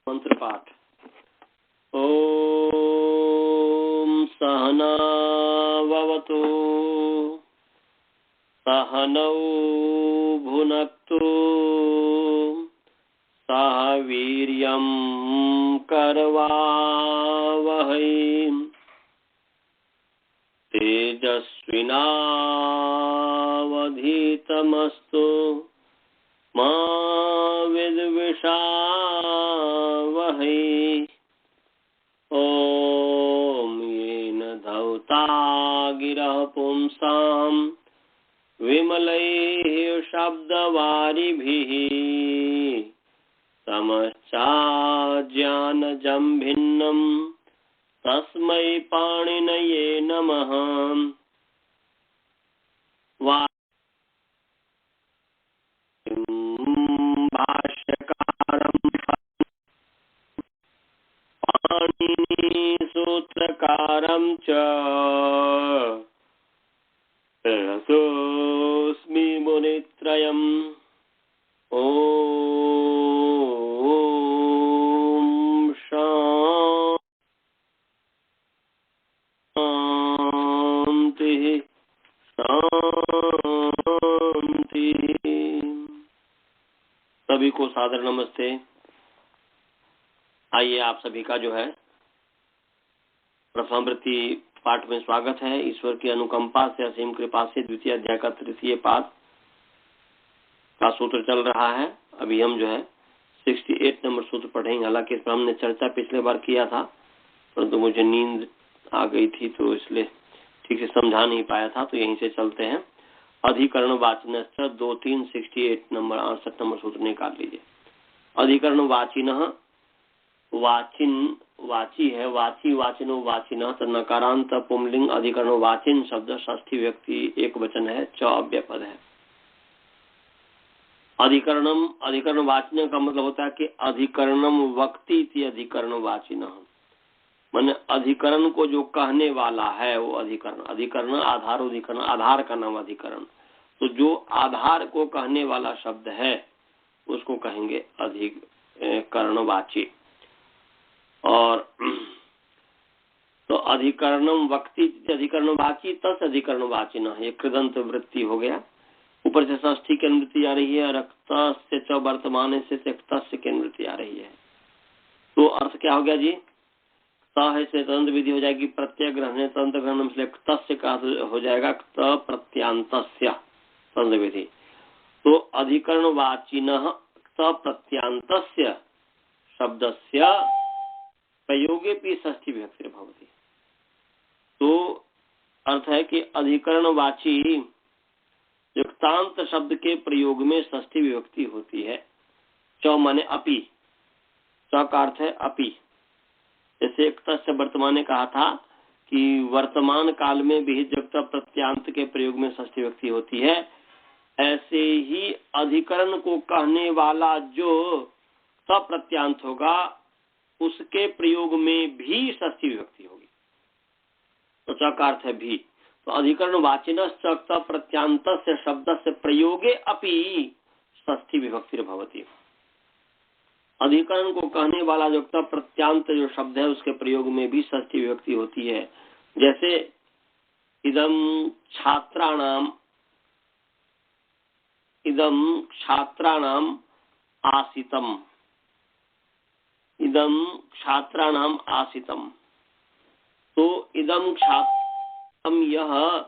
मंत्र पाठ। ओम सहना भवतु सहनौ भुनक्तु सह वीर्यं करवावहै तेजस्विनावधीतमस्तु मा विद्विषावहै। ॐ येन धौता गिरः पुंसां विमलैः शब्दवारिभिः समश्चाज्ञानजं भिन्नं तस्मै पाणिनये नमः। भाष्यकारं पाणिनि सूत्रकारं च रसोऽस्मि मुनित्रयम्। ॐ शान्तिः शान्तिः। सभी को सादर नमस्ते। आइए आप सभी का जो है प्रथमावृत्ति पाठ में स्वागत है। ईश्वर की अनुकंपा से असीम कृपा से द्वितीय अध्याय का तृतीय पाठ का सूत्र चल रहा है। अभी हम जो है 68 नंबर सूत्र पढ़ेंगे। हालांकि इस पर हमने चर्चा पिछले बार किया था, परंतु मुझे नींद आ गई थी तो इसलिए ठीक से समझा नहीं पाया था, तो यहीं से चलते हैं। अधिकरण वाचिनश्च 2-3 68 नंबर 68 नंबर सूत्र निकाल लीजिए। अधिकरण वाचिनः, वाचिन वाची है, वाची वाचिनो वाचिनः, तो नकारांत पुंलिंग अधिकरण वाचिन शब्द षष्ठी व्यक्ति एक वचन है, च अव्यय पद है। अधिकरणम अधिकरण वाचिन का मतलब होता है कि अधिकरणम वक्ति इति अधिकरण वाचिनः, माने अधिकरण को जो कहने वाला है वो अधिकरण। अधिकरण आधार, अधिकरण आधार का नाम अधिकरण। तो जो आधार को कहने वाला शब्द है उसको कहेंगे अधिकरणवाची। और तो अधिकरणम वक्ति अधिकरणवाची तस् अधिकरणवाचिन, ये कृदंत वृत्ति हो गया। ऊपर से षष्ठी की अनुवृत्ति आ रही है, रक्त से च वर्तमान से तस्य की अनुवृत्ति आ रही है। तो अर्थ क्या हो गया जी? है से तंत्र विधि हो जाएगी प्रत्यय ग्रहण, तंत्र ग्रहण से तस्य का हो जाएगा त प्रत्यांतस्य तंत्र विधि। तो अधिकरण वाचिनः त प्रत्यांतस्य शब्दस्य प्रयोगे भी षष्ठी विभक्ति भवति। तो अर्थ है कि अधिकरण वाची युक्तांत शब्द के प्रयोग में षष्ठी विभक्ति होती है। च माने अपि, च का अर्थ है अपि। जैसे एक तस्य वर्तमान ने कहा था कि वर्तमान काल में भी जब तक प्रत्यांत के प्रयोग में षष्ठी विभक्ति होती है, ऐसे ही अधिकरण को कहने वाला जो प्रत्यांत होगा उसके प्रयोग में भी षष्ठी विभक्ति होगी। तो च का अर्थ है भी। तो अधिकरण वाचिनश्च प्रत्यांत से शब्द से प्रयोगे अपि षष्ठी विभक्ति भवति। अधिकरण को कहने वाला जो प्रत्यांत जो शब्द है उसके प्रयोग में भी षष्ठी विभक्ति होती है। जैसे इदम छात्राणाम आसितम, इदम छात्राणाम आसितम। तो इदम छात्रम यह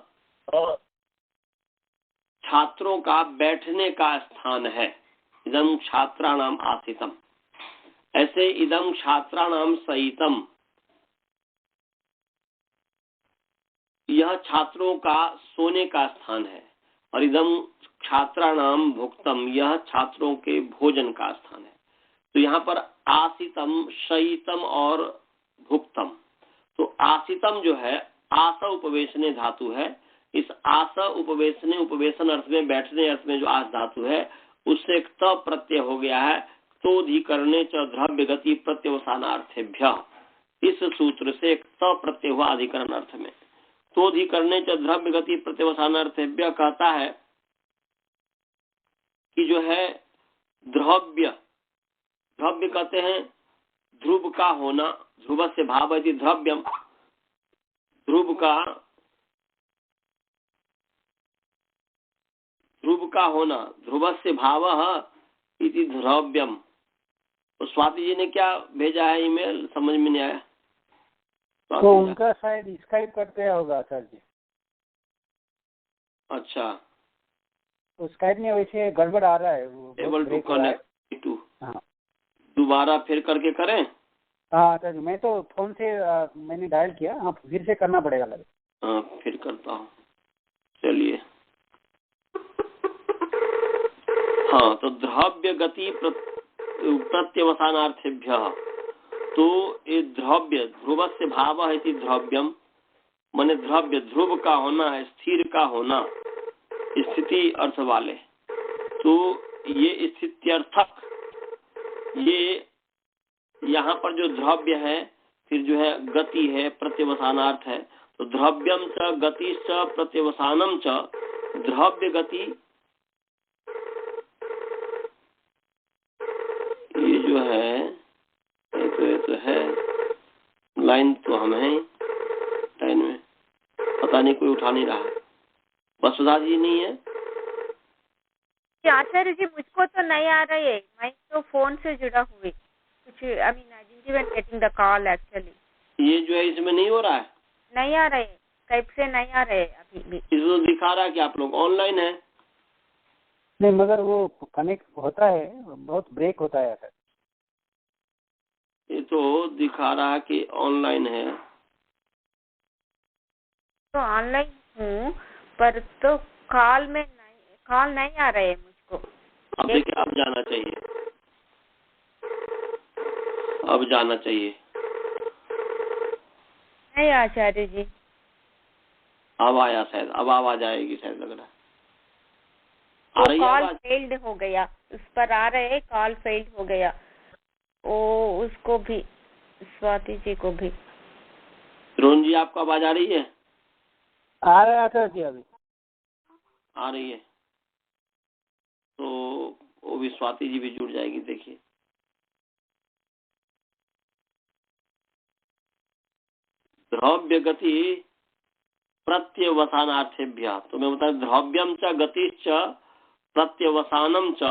छात्रों का बैठने का स्थान है, इदम छात्राणाम आसितम। ऐसे इदम छात्राणाम सहितम, यह छात्रों का सोने का स्थान है। और इदम छात्राणाम भुक्तम, यह छात्रों के भोजन का स्थान है। तो यहाँ पर आसितम, शयितम और भुक्तम। तो आसितम जो है आस उपवेशने धातु है। इस आस उपवेशने, उपवेशन अर्थ में, बैठने अर्थ में जो आस धातु है उससे एक त प्रत्यय हो गया है। तोधिकरणे च द्रव्य गति प्रत्यवसानार्थेभ्य, इस सूत्र से एक त प्रत्यय हुआ अधिकरण अर्थ में। तोधिकरणे च द्रव्य गति प्रत्यवसानार्थेभ्य कहता है कि जो है द्रव्य, द्रव्य कहते हैं ध्रुव का होना, ध्रुव से भाव है द्रव्यम, ध्रुव का होना, ध्रुव से भाव इति द्रव्यम। तो स्वाति जी ने क्या भेजा है ईमेल, समझ में नहीं आया। तो उनका शायद स्काइप करते होगा सर जी। अच्छा, तो स्काइप में वैसे गड़बड़ आ रहा है, एबल टू कनेक्ट टू। दोबारा फिर करके करें। हाँ सर, मैं तो फोन से मैंने डायल किया, हाँ फिर से करना पड़ेगा लगे। हाँ फिर करता हूँ, चलिए। हाँ, तो द्रव्य गति प्रत्यवसानार्थेभ्य, तो ये द्रव्य, ध्रुव से भाव है द्रव्यम, माने द्रव्य ध्रुव का होना है, स्थिर का होना, स्थिति अर्थ वाले। तो ये स्थित्यर्थक, ये यहाँ पर जो द्रव्य है, फिर जो है गति है, प्रत्यवसानार्थ है। तो द्रव्यम च गति च प्रत्यवसानम च, द्रव्य गति, ये जो है ये तो है लाइन, तो हम है लाइन में, पता नहीं कोई उठा नहीं रहा। वसुधा जी नहीं है। आचार्य जी मुझको तो नहीं आ रही है, मैं तो फोन से जुड़ा हुई कुछ, I mean I didn't even getting the call actually. ये जो है इसमें नहीं हो रहा है, नहीं आ रहे, स्काइप से नहीं आ रहे अभी भी। इसमें दिखा रहा है कि आप लोग ऑनलाइन है। नहीं, मगर वो कनेक्ट होता है, बहुत ब्रेक होता है सर। ये तो दिखा रहा है कि ऑनलाइन है। तो ऑनलाइन हूँ, पर तो कॉल नहीं आ रहे मुझको। अब देखिए, अब जाना चाहिए, अब जाना चाहिए। नहीं आचार्य जी, अब आया शायद, अब आवाज आएगी शायद, लग रहा है। आ रही है कॉल आवाज? फेल्ड हो गया, उस पर आ रहे कॉल फेल्ड हो गया। ओ उसको भी, स्वाति जी को भी। रोहन जी आपको आवाज आ रही है? आ रहा था जी, अभी आ रही है, तो वो भी स्वाति जी भी जुड़ जाएगी। देखिए, द्रव्य गति प्रत्यवसानार्थेभ्य, तो मैं बता, द्रव्यम च गतिश्च प्रत्यवसानम च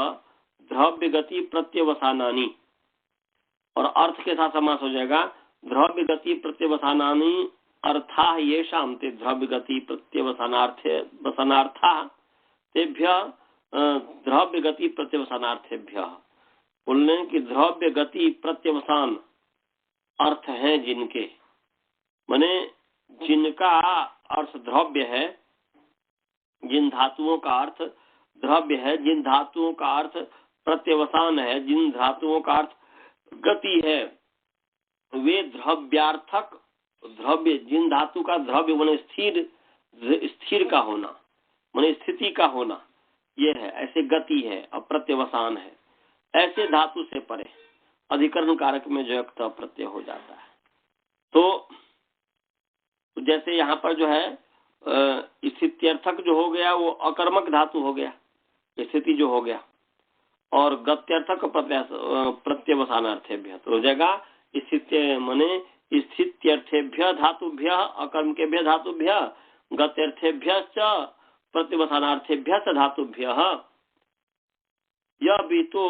द्रव्य गति प्रत्यवसानानि, और अर्थ के साथ समास हो जाएगा, द्रव्य गति प्रत्यवसानानि अर्था येषां ते द्रव्य गति प्रत्यवसानार्थे वसनार्था तेभ्य द्रव्य गति प्रत्यवसानार्थेभ्य। बोलने की द्रव्य गति प्रत्यवसान अर्थ है जिनके, माने जिनका अर्थ द्रव्य है, जिन धातुओं का अर्थ द्रव्य है, जिन धातुओं का अर्थ प्रत्यवसान है, जिन धातुओं का अर्थ गति है, वे द्रव्यार्थक द्रव्य, जिन धातु का द्रव्य माने स्थिर का होना, माने स्थिति का होना, ये है, ऐसे गति है और प्रत्यवसान है, ऐसे धातु से परे अधिकरण कारक में जो क्त प्रत्यय हो जाता है। तो जैसे यहाँ पर जो है स्थित्यर्थक जो हो गया वो अकर्मक धातु हो गया, स्थिति जो हो गया, और गत्यर्थक प्रत्यवसानार्थेभ्य तो हो जाएगा स्थित्य माने स्थित्यर्थेभ्य धातुभ्य अकर्म के भ्य धातुभ्य गत्यर्थेभ्य प्रत्यवसानार्थेभ्य धातुभ्य यह भी तो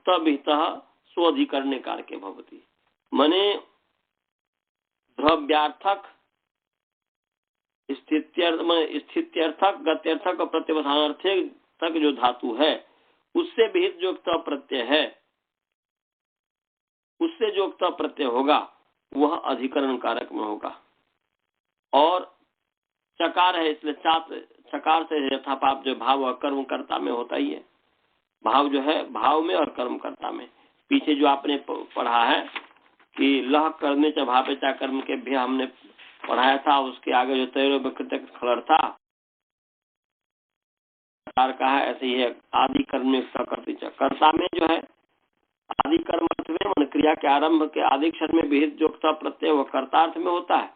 तभितः स्वाधिकरणे कारके भवति, माने द्रव्यार्थक स्थित्यर्थक गत्यर्थक प्रत्यवसानार्थे तक जो धातु है उससे विहित जो प्रत्यय है, उससे जो प्रत्यय होगा वह अधिकरण कारक में होगा। और चकार है, इसलिए चकार से यथापाप जो भाव और कर्म कर्ता में होता ही है, भाव जो है भाव में और कर्म कर्ता में। पीछे जो आपने पढ़ा है कि लह करने च भावे चा कर्म के भी हमने पढ़ाया था, उसके आगे जो तैरो विकृत खलर था कहा है, ऐसे ही है आदि कर्म कर्ता में जो है आदि कर्म अर्थ में मन क्रिया के आरंभ के आदि क्षण में विहित जो प्रत्यय वह कर्तार्थ में होता है,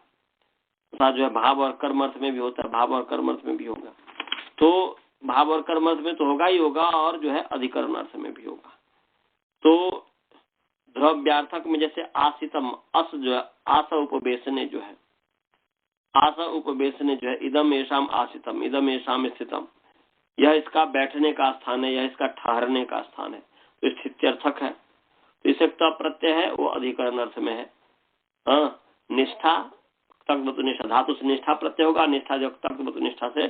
तथा जो है भाव और कर्म अर्थ में भी होता है, भाव और कर्म अर्थ में भी होगा। तो भाव और कर्म अर्थ में तो होगा ही होगा, और जो है अधिकरण अर्थ में भी होगा। तो द्रव्यार्थक में जैसे आसितम, अस जो है आसा उपवेशने जो है, आसा उपवेशने जो है, इदम येषाम आसितम, इदम येषाम स्थितम, यह इसका बैठने का स्थान है, यह इसका ठहरने का स्थान है, तो स्थित्यर्थक है। तो इसे प्रत्यय है वो अधिकरण अर्थ में है। हाँ, निष्ठा तक्वतु निष्ठा, धातु से निष्ठा प्रत्यय होगा, निष्ठा जो तक्वतु निष्ठा से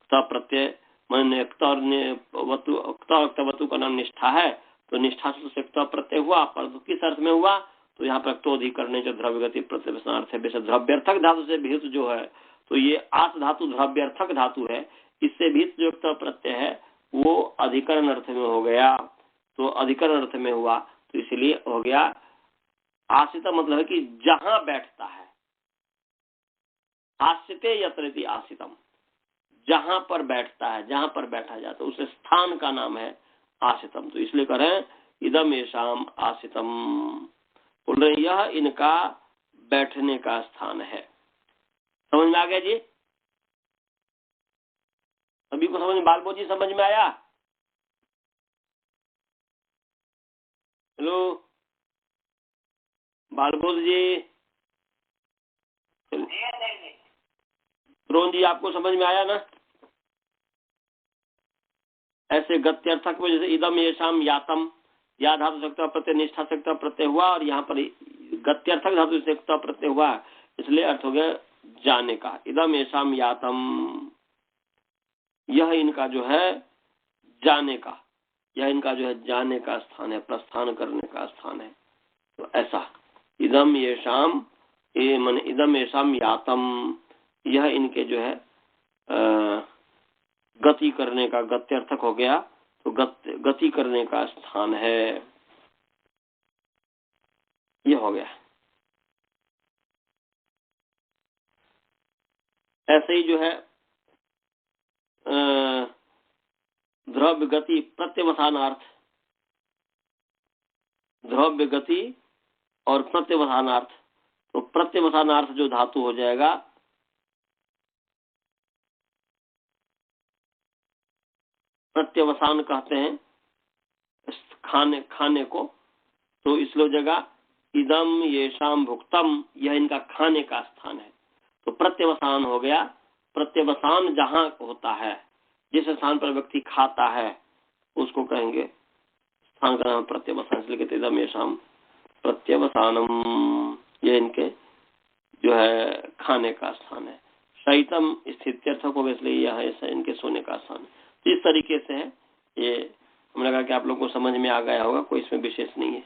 प्रत्यय, वतु का नाम निष्ठा है, तो निष्ठा से प्रत्यय हुआ, पर किस अर्थ में हुआ, तो यहाँ पर तो अधिकरण जो द्रव्य गति प्रत्यय है, द्रव्यर्थक धातु से भीत जो है, तो ये आस धातु द्रव्यर्थक धातु है, इससे भीत जो प्रत्यय है वो अधिकरण अर्थ में हो गया, तो अधिकरण अर्थ में हुआ, तो इसलिए हो गया आसिता, मतलब है कि जहां बैठता है, आसिते यत्रति आसितम, जहां पर बैठता है, जहां पर बैठा जाता है उस स्थान का नाम है आसितम। तो इसलिए कह रहे हैं इदम येषाम आसितम, बोल रहे यह इनका बैठने का स्थान है। समझ में आ गया जी? सभी को समझ में? बालबो जी समझ में आया? हेलो बालबोध जी, रोहन जी आपको समझ में आया ना? ऐसे गत्यर्थक में जैसे इदम येषाम यातम, या धातु सकता प्रत्यय निष्ठा सकता प्रत्यय हुआ, और यहाँ पर गत्यर्थक धातु सकता प्रत्यय हुआ, इसलिए अर्थ हो गया जाने का। इदम येषाम यातम, यह इनका जो है जाने का, यह इनका जो है जाने का स्थान है, प्रस्थान करने का स्थान है। तो ऐसा इदम येषाम, ये मन इदम येषाम यातम, यह इनके जो है गति करने का, गत्यर्थक हो गया, तो गति करने का स्थान है, यह हो गया। ऐसे ही जो है द्रव्य गति प्रत्यवसानार्थ, द्रव्य गति और प्रत्यवसानार्थ, तो प्रत्यवसानार्थ जो धातु हो जाएगा प्रत्यवसान कहते हैं खाने को, तो इसलिए जगह इदम येषाम भुक्तम, यह इनका खाने का स्थान है, तो प्रत्यवसान हो गया। प्रत्यवसान जहां होता है, जिस स्थान पर व्यक्ति खाता है उसको कहेंगे स्थान का नाम प्रत्यवसान, इसलिए कहते इदम येषाम प्रत्यवसानम, यह इनके जो है खाने का स्थान है। शयितम स्थित्यर्थक होगा, इसलिए यह है इनके सोने का स्थान है। तो इस तरीके से है ये, हमें लगा कि आप लोगों को समझ में आ गया होगा, कोई इसमें विशेष नहीं है।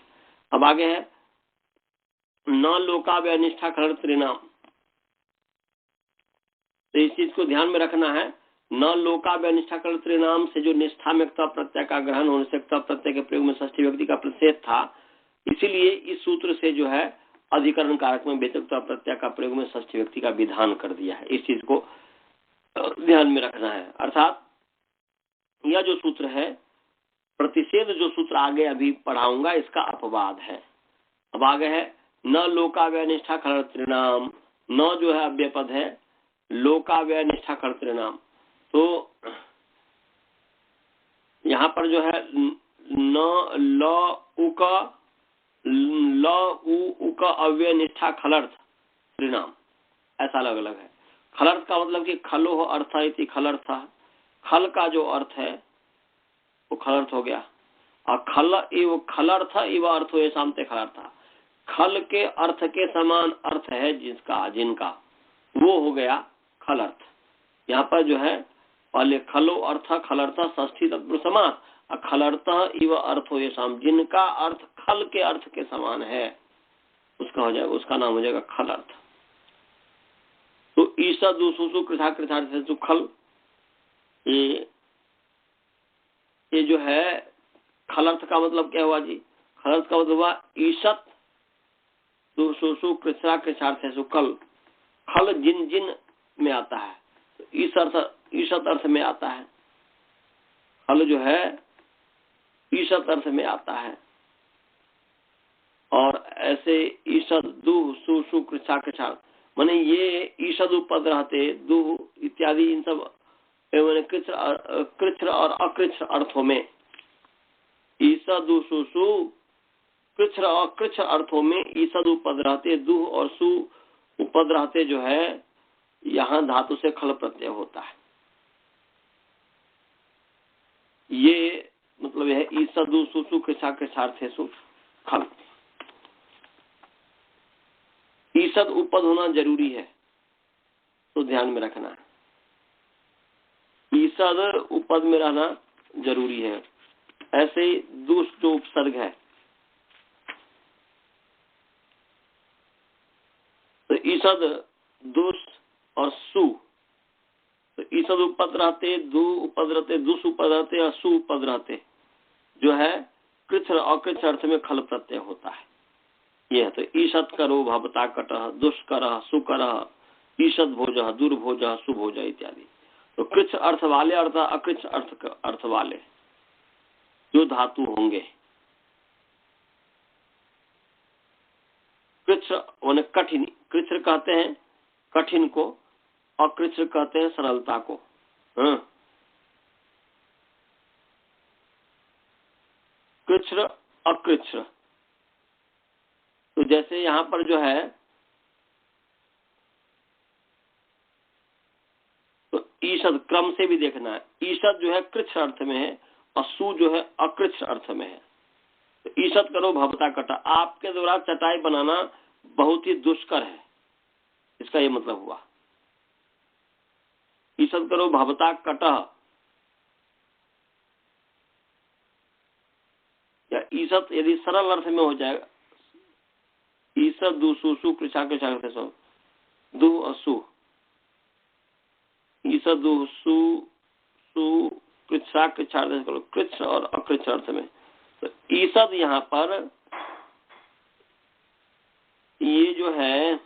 अब आगे है न लोकाव्य अनिष्ठा खलड़ त्रिनाम, तो इस चीज को ध्यान में रखना है। न लोकाव्य अनिष्ठा खलड़ त्रिनाम से जो निष्ठा में प्रत्यय का ग्रहण होने से प्रत्यय के प्रयोग में षष्ठी व्यक्ति का प्रतिषेध था, इसीलिए इस सूत्र से जो है अधिकरण कारक में वेतकता प्रत्यय का प्रयोग में षष्ठी व्यक्ति का विधान कर दिया है। इस चीज को ध्यान में रखना है। अर्थात यह जो सूत्र है, प्रतिषेध जो सूत्र आगे अभी पढ़ाऊंगा, इसका अपवाद है। अब आगे है न लोकाव्य निष्ठा खलड़ त्रिनाम, न जो है अव्यय पद है, लोकाव्य निष्ठा खलड़ त्रिनाम, तो यहाँ पर जो है न ल उक अव्यय निष्ठा खलर्थ त्रिनाम, ऐसा अलग अलग है। खलर्थ का मतलब कि खलो अर्थ इति खलर्थ, खल का जो अर्थ है वो खलर्थ हो गया, और खल इव खलर्थ इव अर्थ हो सामते खलर्थ, खल के अर्थ के समान अर्थ है जिनका वो हो गया खलर्थ। यहाँ पर जो है पहले खलो अर्थ खलर्थ षष्ठी तत्पुरुष समास, खलर्थ इव अर्थ हो शाम, जिनका अर्थ खल के अर्थ के समान है उसका हो जाएगा, उसका नाम हो जाएगा खलर्थ। तो ईसा दुसु कृथा कृथार्थ खल, ये जो है खलर्थ का मतलब क्या हुआ जी? खलर्थ का मतलब हुआ ईशत दुसु कृथा कृथार्थ कल, खल जिन जिन में आता है, ईशत अर्थ में आता है, खल जो है ईशत अर्थ में आता है। और ऐसे ईशद दुह सु कृच्छा कृच्छा, माने ये ईशद उपद रहते, दुह इत्यादि इन सब कृच्छ और अकृच्छ अर्थों में ईशद सु कृच्छ और कृच्छ अर्थों में ईसद उपद रहते, दुह और सु उपद रहते जो है, यहाँ धातु से खल प्रत्यय होता है। ये मतलब यह ईसदु सुसु कृच्छा कृच्छार्थेषु खल। ईसद उपद होना जरूरी है, तो ध्यान में रखना है। ईसद उपद में रहना जरूरी है। ऐसे ही दुष जो उपसर्ग है, तो ईसद दुष और सु, तो ईसद उपद रहते, दु उपद रहते, दुष उपद रहते और सु उपद रहते जो है कृच्छ और कृच्छ अर्थ में खल प्रत्यय होता है। यह तो ईसद करो भवता कटः, दुष्कर सुकर, ईसद भोज दुर्भोज सुभोज इत्यादि। तो कृच्छ अर्थ वाले अर्थात अकृच्छ अर्थ वाले जो धातु होंगे, कृच्छ माने कठिन, कृच्छ कहते हैं कठिन को, अकृच्छ कहते हैं सरलता को। कृच्छ अकृच्छ, तो जैसे यहाँ पर जो है, तो ईसद क्रम से भी देखना है। ईसद जो है कृच्छ अर्थ में है और सु जो है अकृच्छ अर्थ में है। तो ईसद करो भवता कटा, आपके द्वारा चटाई बनाना बहुत ही दुष्कर है, इसका ये मतलब हुआ। ईसद करो भवता कटः, या ईसद यदि सरल अर्थ में हो जाएगा, ईसद दु सु सु कृच्छा कृच्छा दु और सु, ईसद दु सु सु कृच्छा कृच्छार्थ करो, कृच्छ और अकृच्छ अर्थ में। तो ईसद यहाँ पर ये जो है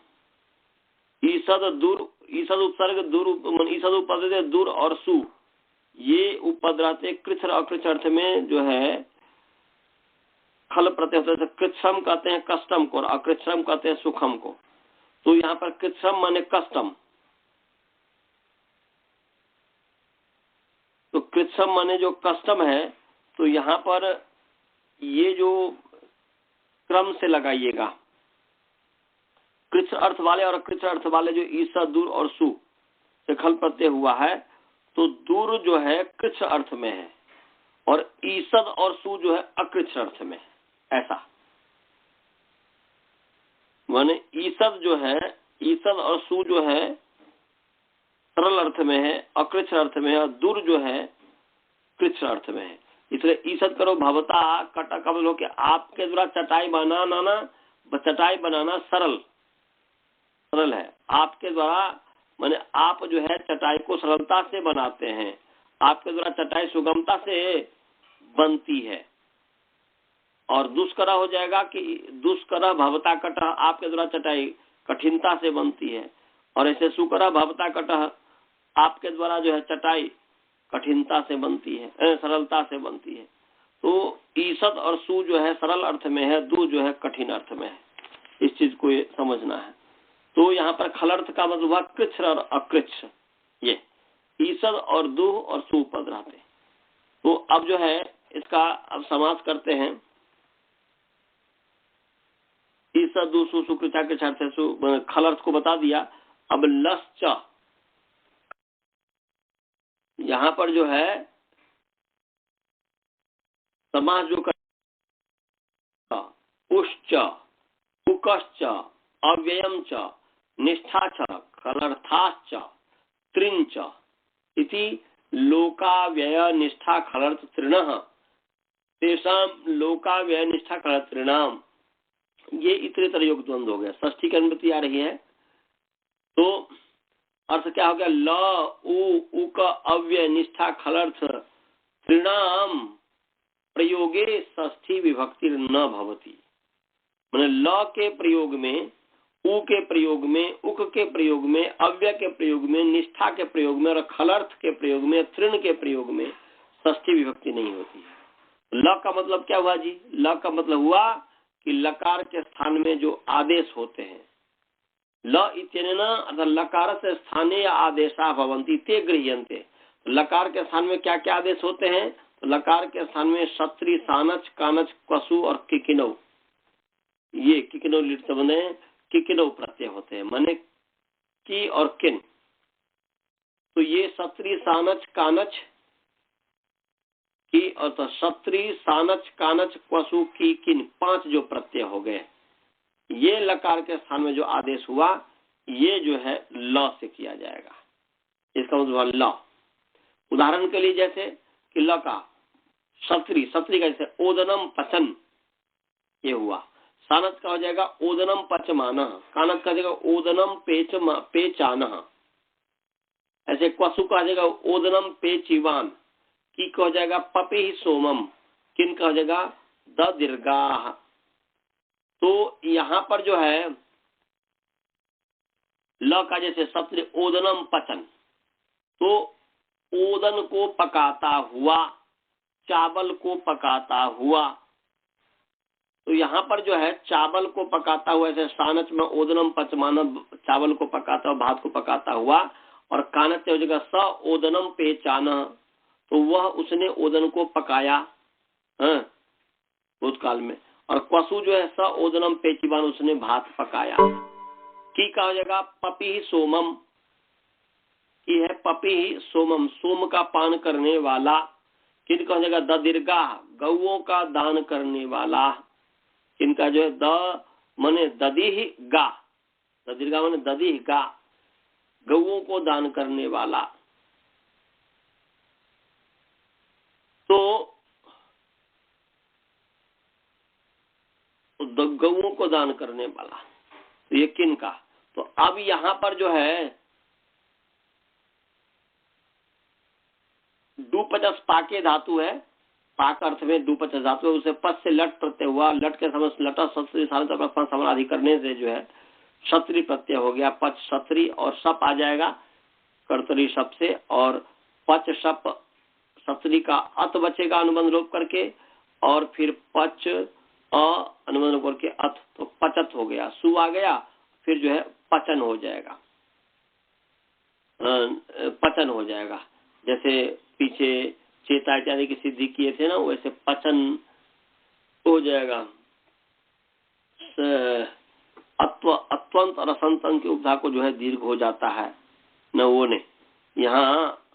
ईसद दूर, ईसद उपसर्ग दूर, ईसद उपद दूर और सु, ये उपद रहते कृच्छ और अकृच्छ अर्थ में जो है खल प्रत्यय होता है। कृच्छम कहते हैं कष्टम को और अकृच्छम कहते हैं सुखम को। तो यहाँ पर कृच्छम माने कष्टम, तो कृच्छम माने जो कष्टम है, तो यहाँ पर ये जो क्रम से लगाइएगा, कृच्छ अर्थ वाले और अकृच्छ अर्थ वाले जो ईसा दूर और सु से खल प्रत्यय हुआ है, तो दूर जो है कृच्छ अर्थ में है और ईसद और सु जो है अकृच्छ अर्थ में है। ऐसा माने ईसद जो है, ईसद और सु जो है सरल अर्थ में है, अकृच्छ अर्थ में है, और दूर जो है कृच्छ अर्थ में है। इसलिए ईसद करो भवता कटा का मतलब कि आपके द्वारा चटाई बनाना सरल है। आपके द्वारा माने आप जो है चटाई को सरलता से बनाते हैं, आपके द्वारा चटाई सुगमता से बनती है। और दुष्करा हो जाएगा कि दुष्करा भवता कटः, आपके द्वारा चटाई कठिनता से बनती है, और ऐसे सुकरा भवता कटः, आपके द्वारा जो है चटाई कठिनता से बनती है, सरलता से बनती है। तो ईसद और सु जो है सरल अर्थ में है, दु जो है कठिन अर्थ में है। इस चीज को ये समझना है। तो यहाँ पर खलर्थ का मतलब हुआ कृच्छ और अकृच्छ, ये ईसद और दु और सु पद रहते। तो अब जो है इसका अब समास करते हैं। ईसद दु सु कृच्छा कृच्छार्थ खलर्थ को बता दिया। अब लश्च, यहाँ पर जो है समास जो कर उश्च उकश्च अव्ययम च निष्ठा च खलर्थाश्च त्रिंच इति लोकाव्यय निष्ठा खलर्थ तृणः तेषाम लोकाव्यय निष्ठा खलर्थ तृणाम, ये इतरेतर योग द्वंद्व हो गया। षष्ठी की अनुमति आ रही है, तो अर्थ क्या हो गया? ल उ उक अव्यय निष्ठा खलर्थ तृणाम प्रयोगे षष्ठी विभक्ति न भवति। मैंने ल के प्रयोग में, उ के प्रयोग में, उक के प्रयोग में, अव्यय के प्रयोग में, निष्ठा के प्रयोग में और खलर्थ के प्रयोग में, तृण के प्रयोग में षष्ठी विभक्ति नहीं होती है। ल का मतलब क्या हुआ जी? ल का मतलब हुआ कि लकार के स्थान में जो आदेश होते हैं, ल इत्यनेन अर्थात लकार से स्थानीय आदेशा भवन्ति ते गृह्यन्ते। लकार के स्थान में क्या क्या आदेश होते हैं? तो लकार के स्थान में क्षत्रि, सानच, कानच, कसु और किकिनव ये किकिनो लिट संबंध है, किकिनो प्रत्यय होते हैं, माने की और किन। तो ये सत्री सानच कानच की और तो सत्री सानच कानच क्वसु की किन 5 जो प्रत्यय हो गए, ये लकार के स्थान में जो आदेश हुआ ये जो है ल से किया जाएगा। इसका मतलब ल। उदाहरण के लिए जैसे कि ल का सत्री, सत्री का जैसे ओदनम पचन ये हुआ। सानत का हो जाएगा ओदनम पचमाना, कानत का हो जाएगा ओदनम पेचाना। ऐसे क्वसु का हो जाएगा ओदनम पेचिवान, की का हो जाएगा पपे ही सोमम, किन का हो जाएगा द दीर्घाह। तो यहाँ पर जो है ल का जैसे सत्र ओदनम पचन, तो ओदन को पकाता हुआ, चावल को पकाता हुआ। तो यहाँ पर जो है चावल को पकाता हुआ, ऐसे सानच में ओदनम पचमाना चावल को पकाता हुआ, भात को पकाता हुआ, और कानच हो जाएगा स ओदनम पेचाना, तो वह उसने ओदन को पकाया भूतकाल में। और क्वसु जो है स ओदनम पेचिवान, उसने भात पकाया। की का हो जाएगा पपी ही सोमम, की है पपी ही सोमम, सोम का पान करने वाला। किन का हो जाएगा द दीर्घा, गौओं का दान करने वाला। किनका जो है द मने ददी ही गा, द दीर्घा मने ददी ही गा, गौओं को दान करने वाला। तो गौओं को दान करने वाला, तो ये किन का। तो अब यहां पर जो है डूपचस पाके धातु है, पाक अर्थ में डूपचस धातु है, उसे पच से लट प्रत्यय हुआ। लट के समय लटा सत्री समाधि करने से जो है सत्री प्रत्यय हो गया। पच सत्री और सप आ जाएगा कर्तरी शप से, और पच शप सत्री का अत बचेगा अनुबंध लोप करके, और फिर पच अनुबंध लोप करके अत, तो पचत हो गया। सु आ गया, फिर जो है पचन हो जाएगा, पचन हो जाएगा। जैसे पीछे चेता इत्यादि की सिद्धि किए थे ना, वैसे पचन हो जाएगा। अत्वंत और असंतंत के उपधा को जो है दीर्घ हो जाता है न, वो ने यहाँ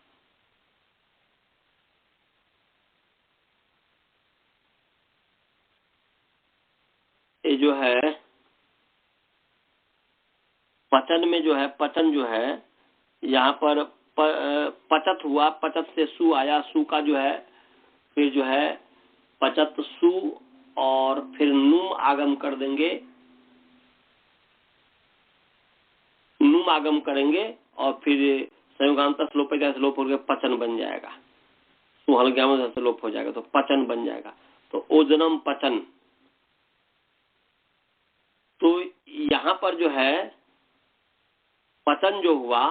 ये जो है पचन में जो है, पचन जो है यहाँ पर पचत हुआ, पचत से सु आया, सु का जो है फिर जो है पचत सु, और फिर नुम आगम कर देंगे, नुम आगम करेंगे, और फिर संयोगांत श्लोप होकर पचन बन जाएगा। सुहल ज्ञान लोप हो जाएगा, तो पचन बन जाएगा। तो ओजनम पचन। तो यहाँ पर जो है पचन जो हुआ,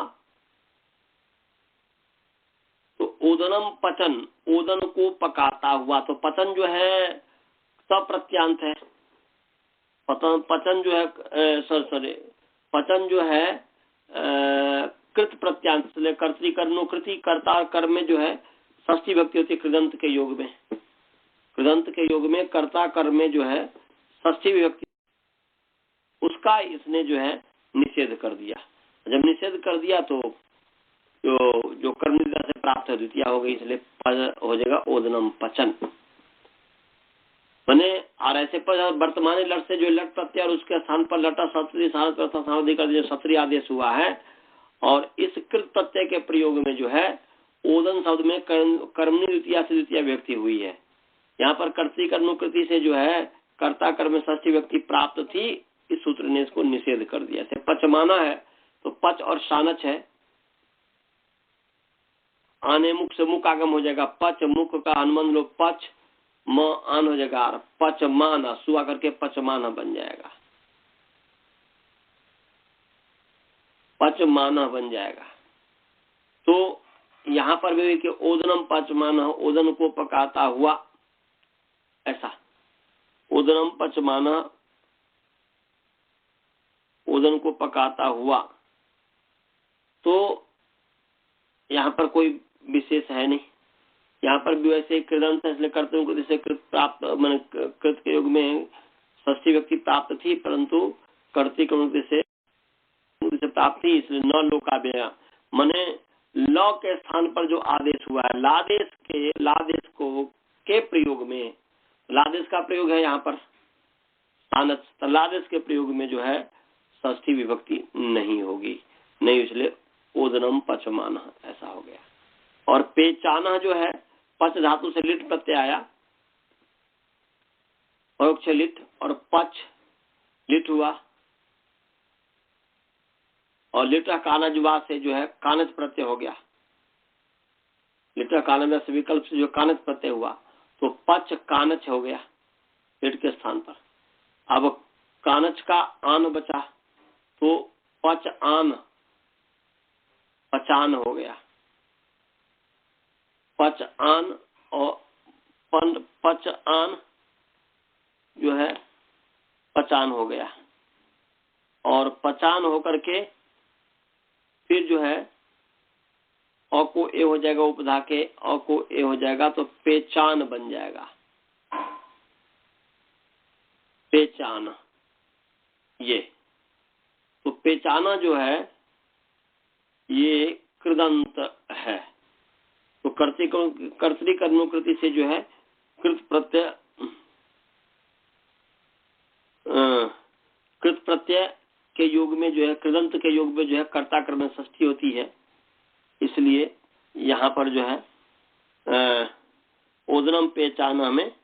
तो ओदनम पचन, ओदन को पकाता हुआ। तो पचन जो है सप्रत्यांत है, पचन जो है पचन जो है कृत प्रत्यांत, कर्तृकर्णो कृति, कर्ता कर्म में जो है षष्ठी भक्ति होती है कृदंत के योग में। कृदंत के योग में कर्ता कर्म में जो है षष्ठी विभक्ति, उसका इसने जो है निषेध कर दिया। जब निषेध कर दिया तो जो कर्म से प्राप्त है द्वितीय हो गई, इसलिए पद हो जाएगा ओदनम पचन। मैंने और ऐसे वर्तमान लट से जो लट प्रत्यय और उसके स्थान पर लटा सत्री सामर्थ्य का जो सत्री आदेश हुआ है, और इस कृत प्रत्यय के प्रयोग में जो है ओदन शब्द में कर्मणी द्वितीय से द्वितीय व्यक्ति हुई है। यहाँ पर कर्तृकर्णुकृति से जो है कर्ता कर्म में षष्ठी व्यक्ति प्राप्त थी, इस सूत्र ने इसको निषेध कर दिया। जैसे पच माना है तो पच और शानच है, आने मुख से मुख आगम हो जाएगा, पच मुख का अनुबंध लोग पच म आन हो जाएगा, पच माना सुआ करके पच माना बन जाएगा, पच माना बन जाएगा। तो यहाँ पर भी कि ओदनम पच माना, ओदन को पकाता हुआ, ऐसा ओदनम पच माना, ओदन को पकाता हुआ। तो यहाँ पर कोई विशेष है नहीं, यहाँ पर भी वैसे कृदंत है, इसलिए कर्तव्य से कृत प्राप्त, मैंने कृत के युग में षष्ठी विभक्ति प्राप्त थी, परंतु कर्तृक से प्राप्त थी, इसलिए न लोकाव्यय माने लौ के स्थान पर जो आदेश हुआ है, लादेश को के प्रयोग में, लादेश का प्रयोग है यहाँ पर सानच, लादेश के प्रयोग में जो है षष्ठी विभक्ति नहीं होगी, नहीं, इसलिए ओदनम पचमान ऐसा हो गया। और पेचाना जो है पच धातु से लिट प्रत्यय आया, परोक्ष लिट और पच लिट हुआ, और लिटा कानजवा से जो है कानज प्रत्यय हो गया, लिटा कानज से विकल्प से जो कानज प्रत्यय हुआ तो पच कानच हो गया लिट के स्थान पर। अब कानच का आन बचा तो पच आन पचान हो गया, पच आन और पच आन जो है पचान हो गया, और पचान होकर के फिर जो है अ को ए हो जाएगा, उपधा के अ को ए हो जाएगा तो पेचान बन जाएगा, पेचान। ये तो पेचाना जो है ये कृदंत है, तो कर्तृकर्णोकृति से जो है कृत प्रत्यय के योग में जो है, कृदंत के योग में जो है कर्ता कर्म में षष्ठी होती है, इसलिए यहाँ पर जो है ओदनम पेचाना में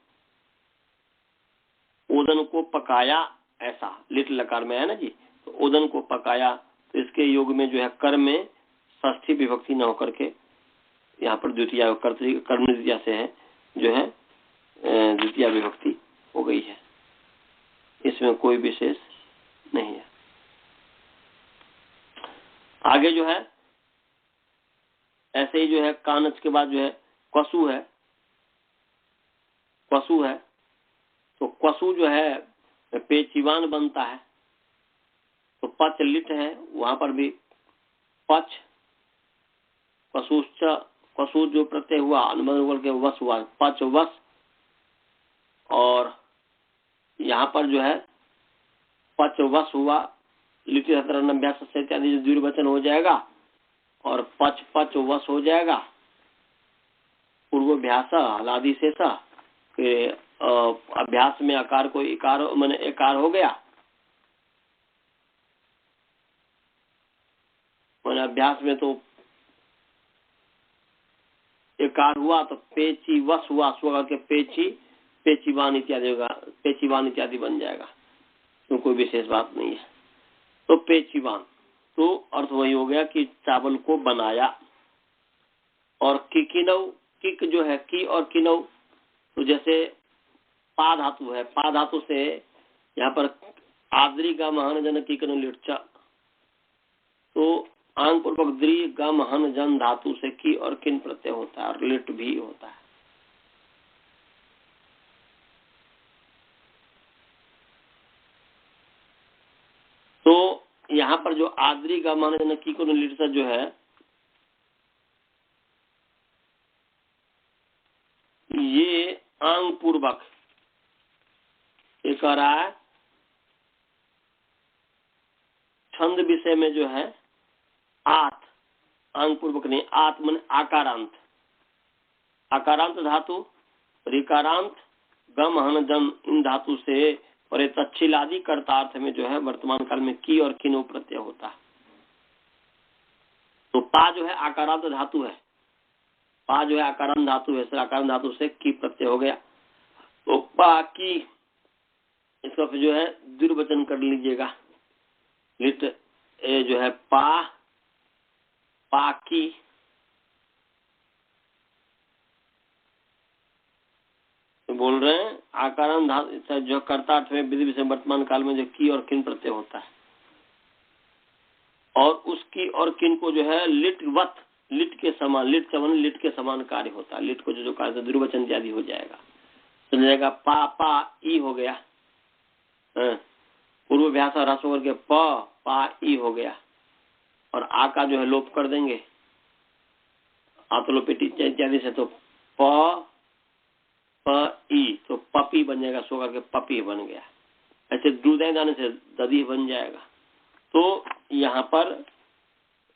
ओदन को पकाया, ऐसा लिट लकार में है ना जी, तो ओदन को पकाया, तो इसके योग में जो है कर्म में षष्ठी विभक्ति न होकर के यहाँ पर द्वितीय कर्म द्वितीय से है जो है द्वितीय विभक्ति हो गई है, इसमें कोई विशेष नहीं है। आगे जो है ऐसे ही जो है कानच के बाद जो है क्वसु है, क्वसु है तो क्वसु जो है पेचिवान बनता है, तो पच लिट है, वहां पर भी पच क्वसुश्च, क्वसु जो प्रत्यय हुआ अनुबंध के वस हुआ, पच वस, और यहाँ पर जो है पच वस हुआ, लिटि अभ्यास से इत्यादि जो द्विवचन हो जाएगा, और पच पच वस हो जाएगा, पूर्वाभ्यास हलादि से अभ्यास में आकार को इकार माने एकार हो गया, मैंने अभ्यास में तो एकार हुआ तो पेची वस हुआ, स्व के पेची पेचीवान इत्यादि होगा, पेचीवान इत्यादि बन जाएगा, तो कोई विशेष बात नहीं है। तो पेचीवान तो अर्थ वही हो गया कि चावल को बनाया। और किकिनव, किक जो है की और किनव, तो जैसे पा धातु है, पा धातु से यहाँ पर आद्री का महान जन किकन लिटचा, तो आंग पूर्वक द्री गम हन जन धातु से की और किन प्रत्यय होता है, और लिट भी होता है। तो यहाँ पर जो आद्री गम हन जन की को लिटचा जो है ये आंग पूर्वक एक आ रहा है, छंद विषय में जो है आत, आंग पूर्वक नहीं, आत मन आकारांत, आकारांत धातु, रिकारांत गम हन जन इन धातु से और एक तच्छिलादि कर्तार्थ में जो है वर्तमान काल में की और किनो प्रत्यय होता है। तो पा जो है आकारांत धातु है, पा जो है आकारांत धातु है, आकारांत धातु से की प्रत्यय हो गया, तो पा की, इसका फिर जो है द्विवचन कर लीजिएगा, लिट जो है पा, पाकी, तो बोल रहे हैं आकारांत धातु जो कर्तार्थ में विधि विषय वर्तमान काल में जो की और किन प्रत्यय होता है, और उसकी और किन को जो है लिटवत, लिट के समान, लिट समान लिट के समान कार्य होता है, लिट को जो कार्य द्विवचन इत्यादि हो जाएगा, समझ जाएगा। पा पा ई हो गया, पूर्वाभ्यास और ह्रास होकर के प पा ई हो गया, और आ का जो है लोप कर देंगे आतलोपेटी इत्यादि से, तो प प ई, तो पपी बन जाएगा, सो करके पपी बन गया। ऐसे द्रुदय जाने से दधी बन जाएगा। तो यहाँ पर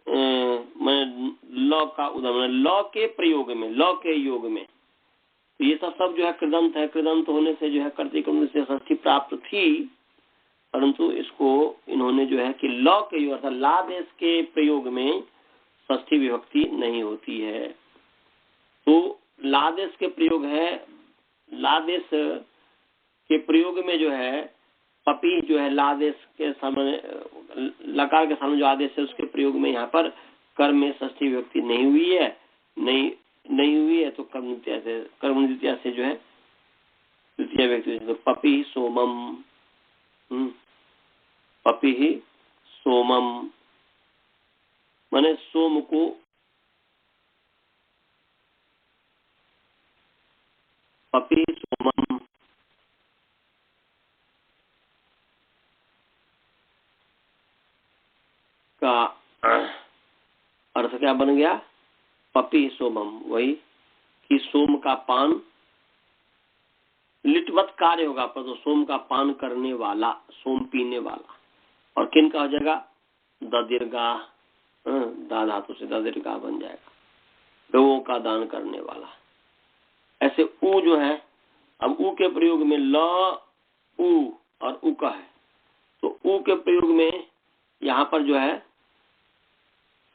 ल का उदाहरण, ल के प्रयोग में, ल के योग में, तो ये सब जो है कृदंत है। कृदंत होने से जो है कर्तिक से षष्ठी प्राप्त थी, परंतु इसको इन्होंने जो है कि ल के योग अर्थात ला देश के प्रयोग में षष्ठी विभक्ति नहीं होती है। तो लादेश के प्रयोग है, लादेश के प्रयोग में जो है पपी जो है लादेश के सामने, लकार के सामने जो आदेश है उसके प्रयोग में यहाँ पर कर्म में षष्ठी विभक्ति नहीं हुई है, नहीं हुई है। तो कर्म द्वितीया से जो है द्वितीय व्यक्ति, तो पपी सोमम, पपी ही सोमम माने सोम को पपी सोमम का अर्थ क्या बन गया? पपी सोमम, वही कि सोम का पान, लिटवत कार्य होगा पर तो सोम का पान करने वाला, सोम पीने वाला। और किन का हो जाएगा? दीर्घा, दा धातु से दीर्घा बन जाएगा, गौओं का दान करने वाला। ऐसे ऊ जो है, अब ऊ के प्रयोग में ल ऊ और उ का है, तो ऊ के प्रयोग में यहाँ पर जो है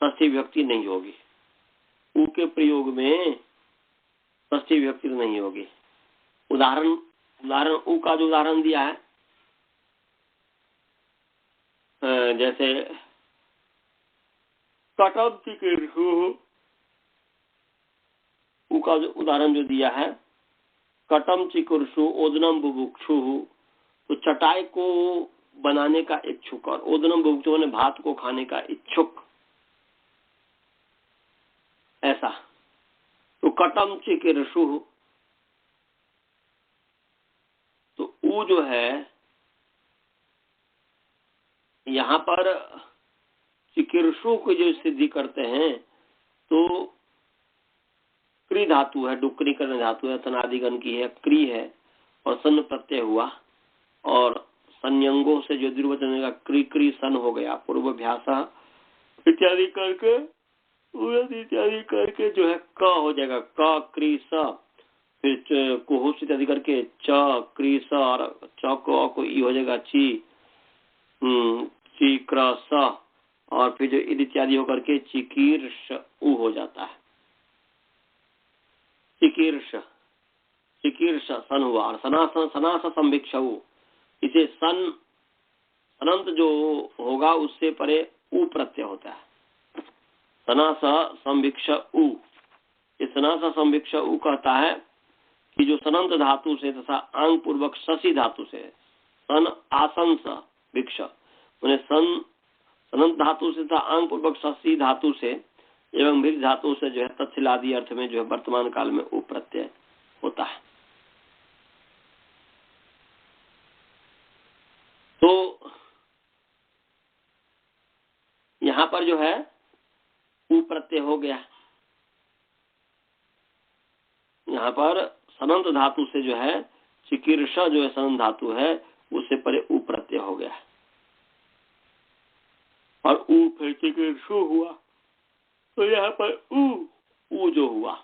षष्ठी विभक्ति नहीं होगी। ऊ के प्रयोग में षष्ठी विभक्ति नहीं होगी। उदाहरण ऊ का जो उदाहरण दिया है, जैसे कटम चिकीर्षु, ऊ का जो उदाहरण जो दिया है, कटम चिकीर्षु ओदनम बुभुक्षु, तो चटाई को बनाने का इच्छुक, और ओदनम बुभुक्षु ने भात को खाने का इच्छुक, ऐसा। तो कटम चिकीर्षु, तो ऊ जो है यहाँ पर चिकीर्षु को जो सिद्धि करते हैं, तो क्री धातु है, डुक्री करने धातु है, तनादिगण की है, क्री है और सन प्रत्यय हुआ, और संयंगों से जो द्विवचन का क्री क्री सन हो गया, पूर्वाभ्यास इत्यादि करके जो है क हो जाएगा, क क्री स, फिर कुहुस इत्यादि करके च क्री स, और च को ई हो जाएगा ची, ची क्र स, और फिर जो इत्यादि होकर के चिकीर्ष उ हो जाता है। चिकीर्ष सन हुआ, और सनास संभिक्षु, इसे अनंत जो होगा उससे परे उ प्रत्यय होता है। सनास संभिक्ष उ, इस सनास संभिक्ष उ कहता है कि जो सनंत धातु से तथा आंग पूर्वक शशि धातु से, सन आसंस भिक्ष, मैंने सनंत धातु से तथा आंग पूर्वक शशि धातु से एवं भिक्ष धातु से जो है तत्शिलादि अर्थ में जो है वर्तमान काल में उ प्रत्यय होता है। तो यहाँ पर जो है उ प्रत्यय हो गया, यहाँ पर सनंत धातु से जो है चिकीर्षा जो है सनंत धातु है, उससे परे उ प्रत्यय हो गया, और उ फिर चिकीर्षु हुआ, तो यहाँ पर उ जो हुआ,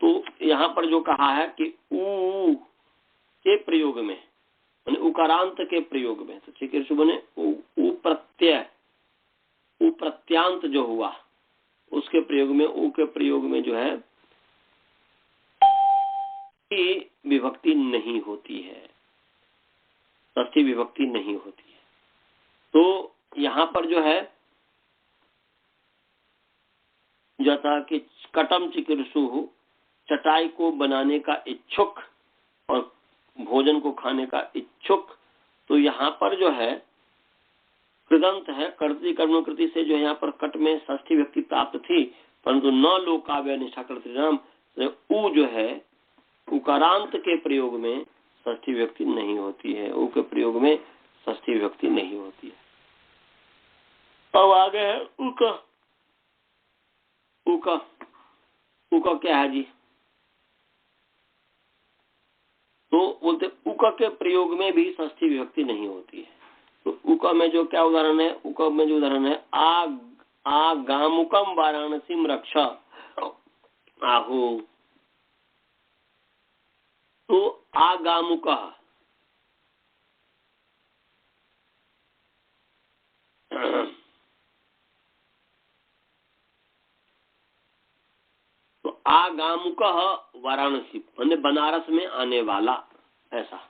तो यहाँ पर जो कहा है कि उ के प्रयोग में, उकारांत के प्रयोग में, तो चिकीर्षु बने उ प्रत्यांत जो हुआ उसके प्रयोग में, उ के प्रयोग में जो है विभक्ति नहीं होती है, षष्ठी विभक्ति नहीं होती है। तो यहाँ पर जो है जैसा कि कटम चिकीर्षु, चटाई को बनाने का इच्छुक और भोजन को खाने का इच्छुक, तो यहाँ पर जो है कृदंत है, कर्तृ कर्मकृति से जो है यहाँ पर कट में षष्ठी विभक्ति प्राप्त थी, परंतु न लोकाव्य निष्ठा कर्तृनाम, उ जो है उकारांत के प्रयोग में षष्ठी विभक्ति नहीं होती है, उ के प्रयोग में षष्ठी विभक्ति नहीं होती है। अब आगे है उका। उका क्या है जी? तो तो बोलते उक के प्रयोग में भी षष्ठी विभक्ति नहीं होती है। तो उक में जो क्या उदाहरण है, उक में जो उदाहरण है आगामुकम वाराणसी रक्ष आहो, तो आगामुक तो आगामुक वाराणसी माने बनारस में आने वाला, ऐसा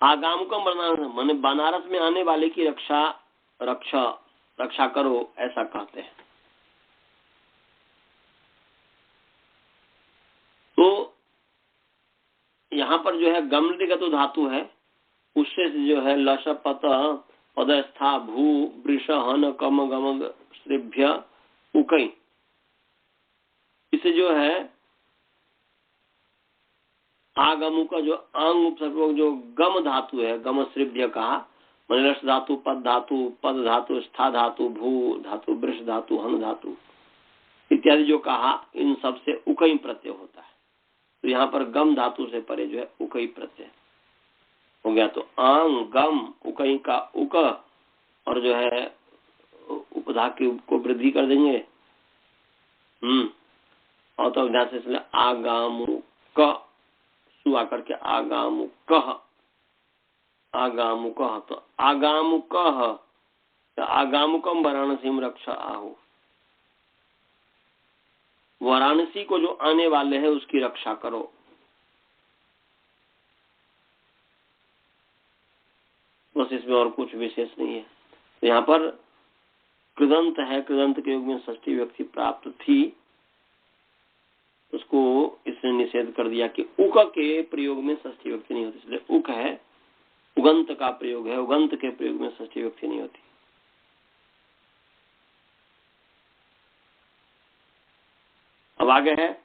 आगामुकम बनारस माने बनारस में आने वाले की रक्षा करो, ऐसा कहते हैं। तो यहाँ पर जो है गमृगत धातु है, उससे जो है लश पत पदस्था भू वृष हन कम गम श्रेभ्य उकई, इसे जो है आगमु का जो आंग उपसर्ग जो गम धातु है, गम श्रेभ्य कहा, मनलश धातु पद धातु स्था धातु भू धातु वृष धातु हन धातु इत्यादि जो कहा, इन सब से उकई प्रत्यय होता है। तो यहाँ पर गम धातु से परे जो है उकई प्रत्यय हो गया। तो आंग गम उकई का उक, और जो है उपधा को वृद्धि कर देंगे और तो ध्यान से इसलिए आगामु क सु आकर के आगामु कह, तो आगामु कह, तो आगामुकम वाराणसी रक्षा आहो, वाराणसी को जो आने वाले हैं उसकी रक्षा करो। बस इसमें और कुछ विशेष नहीं है। तो यहाँ पर कृदंत है, कृदंत के युग में षष्ठी विभक्ति प्राप्त थी, उसको इसने निषेध कर दिया कि उक के प्रयोग में षष्ठी विभक्ति नहीं होती, इसलिए उक है, उगंत का प्रयोग है, उगंत के प्रयोग में षष्ठी विभक्ति नहीं होती। अब आगे है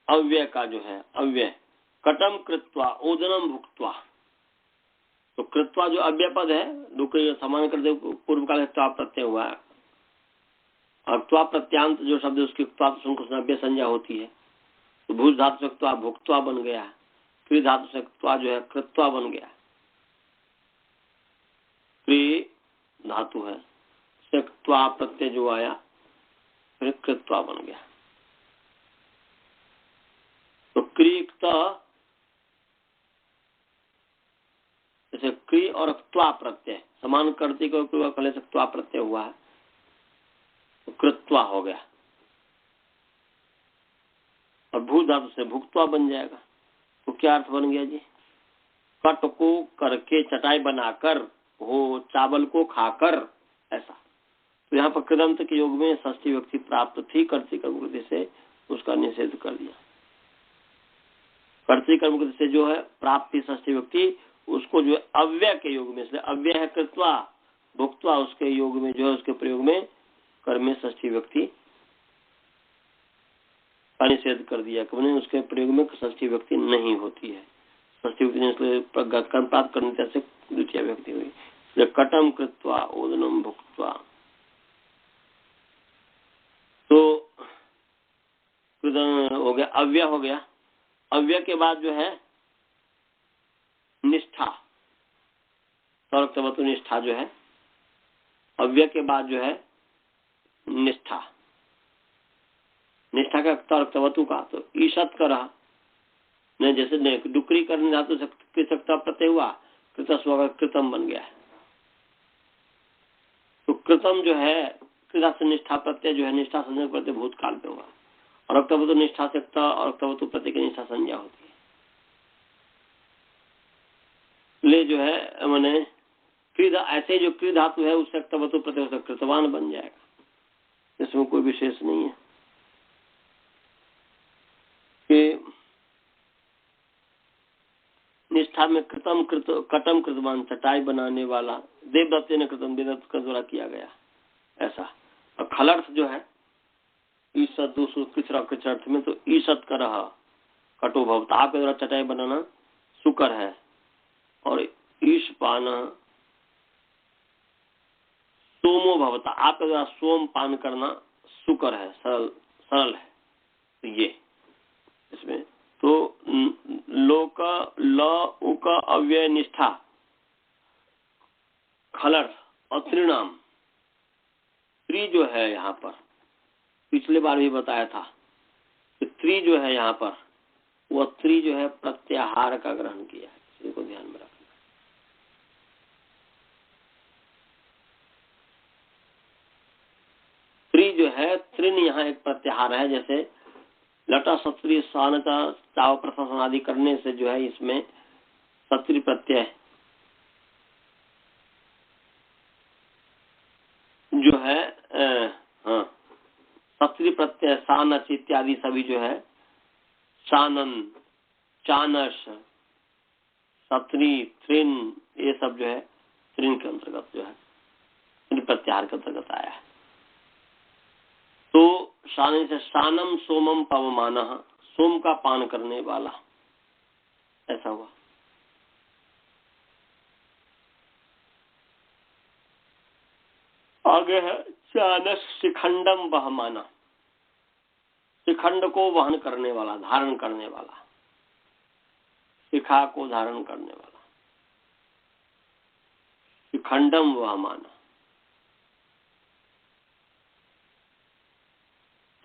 अव्यय का जो है, अव्यय कटम कृत्वा ओदनम भुक्त्वा, तो कृत्वा जो अव्यय पद है, डुक्री समान कर दे, पूर्व काल त्वा प्रत्यय हुआ है, और त्वा प्रत्यांत जो शब्द है उसकी त्वा अव्यय संज्ञा होती है। तो भूज धातु से त्वा भुक्त्वा बन गया, क्री धातु से त्वा जो है कृत्वा बन गया, क्री धातु है से त्वा प्रत्यय जो आया फिर कृत्वा बन गया। तो क्रीक्त जैसे क्री और त्वा प्रत्यय समान करते को पहले से त्वा प्रत्यय हुआ है तो कृत्वा हो गया, और भू धातु से भुक्त्वा बन जाएगा। तो क्या अर्थ बन गया जी? कट को करके चटाई बनाकर हो, चावल को खाकर, ऐसा। तो यहाँ पर कृदंत के योग में षष्ठी विभक्ति प्राप्त थी, कर्तृ कर्मकृति से उसका निषेध कर दिया। कर्तृ कर्मकृति से जो है प्राप्ति षष्ठी विभक्ति, उसको जो है अव्यय के योग में, इसलिए अव्यय है कृत्वा भुक्त्वा, उसके योग में जो है उसके प्रयोग में कर्म में षष्ठी विभक्ति का निषेध कर दिया, कि उसके प्रयोग में षष्ठी विभक्ति नहीं होती है। षष्ठी विभक्ति कर्म प्राप्त करने से द्वितीय विभक्ति हुई, इसलिए कटम कृत्वा ओदनम भुक्त्वा। तो हो गया अव्यय, हो गया। अव्यय के बाद जो है निष्ठा, तर्कवतु निष्ठा जो है, अव्यय के बाद जो है निष्ठा, निष्ठा का तर्कवतु का, तो ईशत का रहा नहीं, जैसे डुकरी करने धातु से कृतकता प्रत्यय हुआ, कृतस्व कृतम बन गया है। तो कृतम जो है कृता से निष्ठा प्रत्यय जो है निष्ठा संज्ञा प्रत्यय भूतकाल पे हुआ, और अक्तवतु निष्ठा से और अक्तवतु प्रत्यय की निष्ठा संज्ञा होती है। ले जो है मैंने कृत, ऐसे जो कृत धातु है उससे अक्तवतु प्रत्यय से कृतवान बन जाएगा, इसमें कोई विशेष नहीं है। कि निष्ठा में कृतम कटम कृतवान, चटाई बनाने वाला, देवदत्त ने कृतम देवदत्त का द्वारा किया गया, ऐसा। और खलर्थ जो है ईसत दूसरा कुछ अर्थ में, तो ईसत का रहा कटो भवता, आपके द्वारा चटाई बनाना सुकर है, और ईश पाना सोमो भवता, आपके द्वारा सोम पान करना सुकर है, सरल है। तो ये इसमें तो लोक ल उक अव्यय निष्ठा खलर्थ और त्रिनाम त्रि जो है यहाँ पर पिछले बार भी बताया था कि त्रि जो है यहाँ पर वह त्रि जो है प्रत्याहार का ग्रहण किया है, इसी को ध्यान में रखना। त्रि जो है त्रिन यहाँ एक प्रत्याहार है, जैसे लटा सत्री सानता चाव प्रशासन आदि करने से जो है इसमें सत्री प्रत्यय जो है हाँ सत्री प्रत्यय सानच इत्यादि सभी जो है शानन चानस सत्री त्रिन ये सब जो है त्रिन के अंतर्गत जो है त्रि प्रत्याहार के अंतर्गत आया है। तो शान से शानम सोमम पवमान सोम का पान करने वाला ऐसा हुआ। आगे है चानस शिखंडम वहमाना शिखंड को वहन करने वाला धारण करने वाला शिखा को धारण करने वाला शिखंडम वहमाना।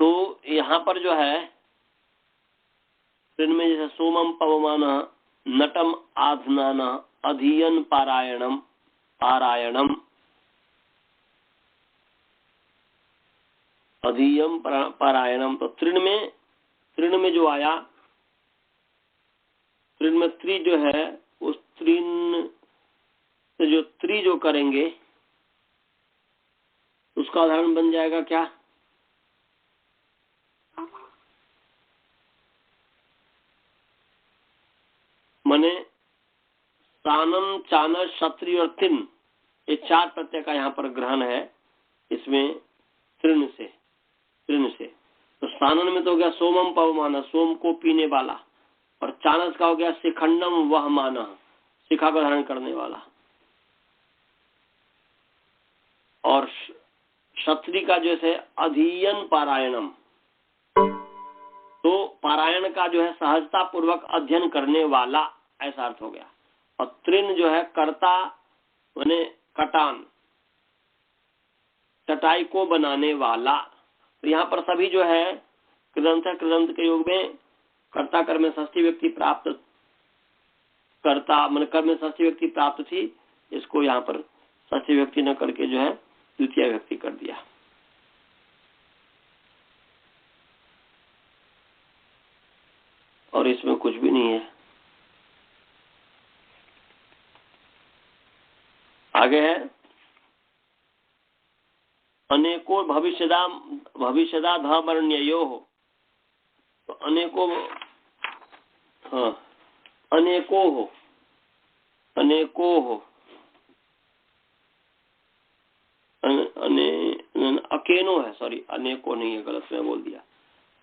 तो यहाँ पर जो है इनमें जैसे सोमम पवमान नटम आधनाना अधीयन पारायणम पारायणम अधीयम पारायणम। तो तृण में जो आया तृण में त्रि जो है उस तृण से जो त्रि जो करेंगे उसका उदाहरण बन जाएगा क्या? माने सानम चानस क्षत्रि और तिन ये चार प्रत्यय का यहाँ पर ग्रहण है इसमें तृण से। तो सानन में तो हो गया सोमम पवमान सोम को पीने वाला और चानस का हो गया शिखंडम वहमाना शिखा का धारण करने वाला और क्षत्रि का जैसे अधीयन पारायणम तो पारायण का जो है सहजता पूर्वक अध्ययन करने वाला ऐसा अर्थ हो गया। और तृण जो है कर्ता माने कटान चटाई को बनाने वाला। तो यहाँ पर सभी जो है कृदंत के योग में कर्ता कर्म में षष्ठी व्यक्ति प्राप्त कर्ता मन कर्म में षष्ठी व्यक्ति प्राप्त थी, इसको यहाँ पर षष्ठी व्यक्ति न करके जो है द्वितीय व्यक्ति कर दिया। और इसमें कुछ भी नहीं है। आगे है अनेको भविष्यदा धर्मण्यो हो। तो अनेको हाँ अनेको हो अकेनो है, सॉरी अनेको नहीं है, गलत में बोल दिया,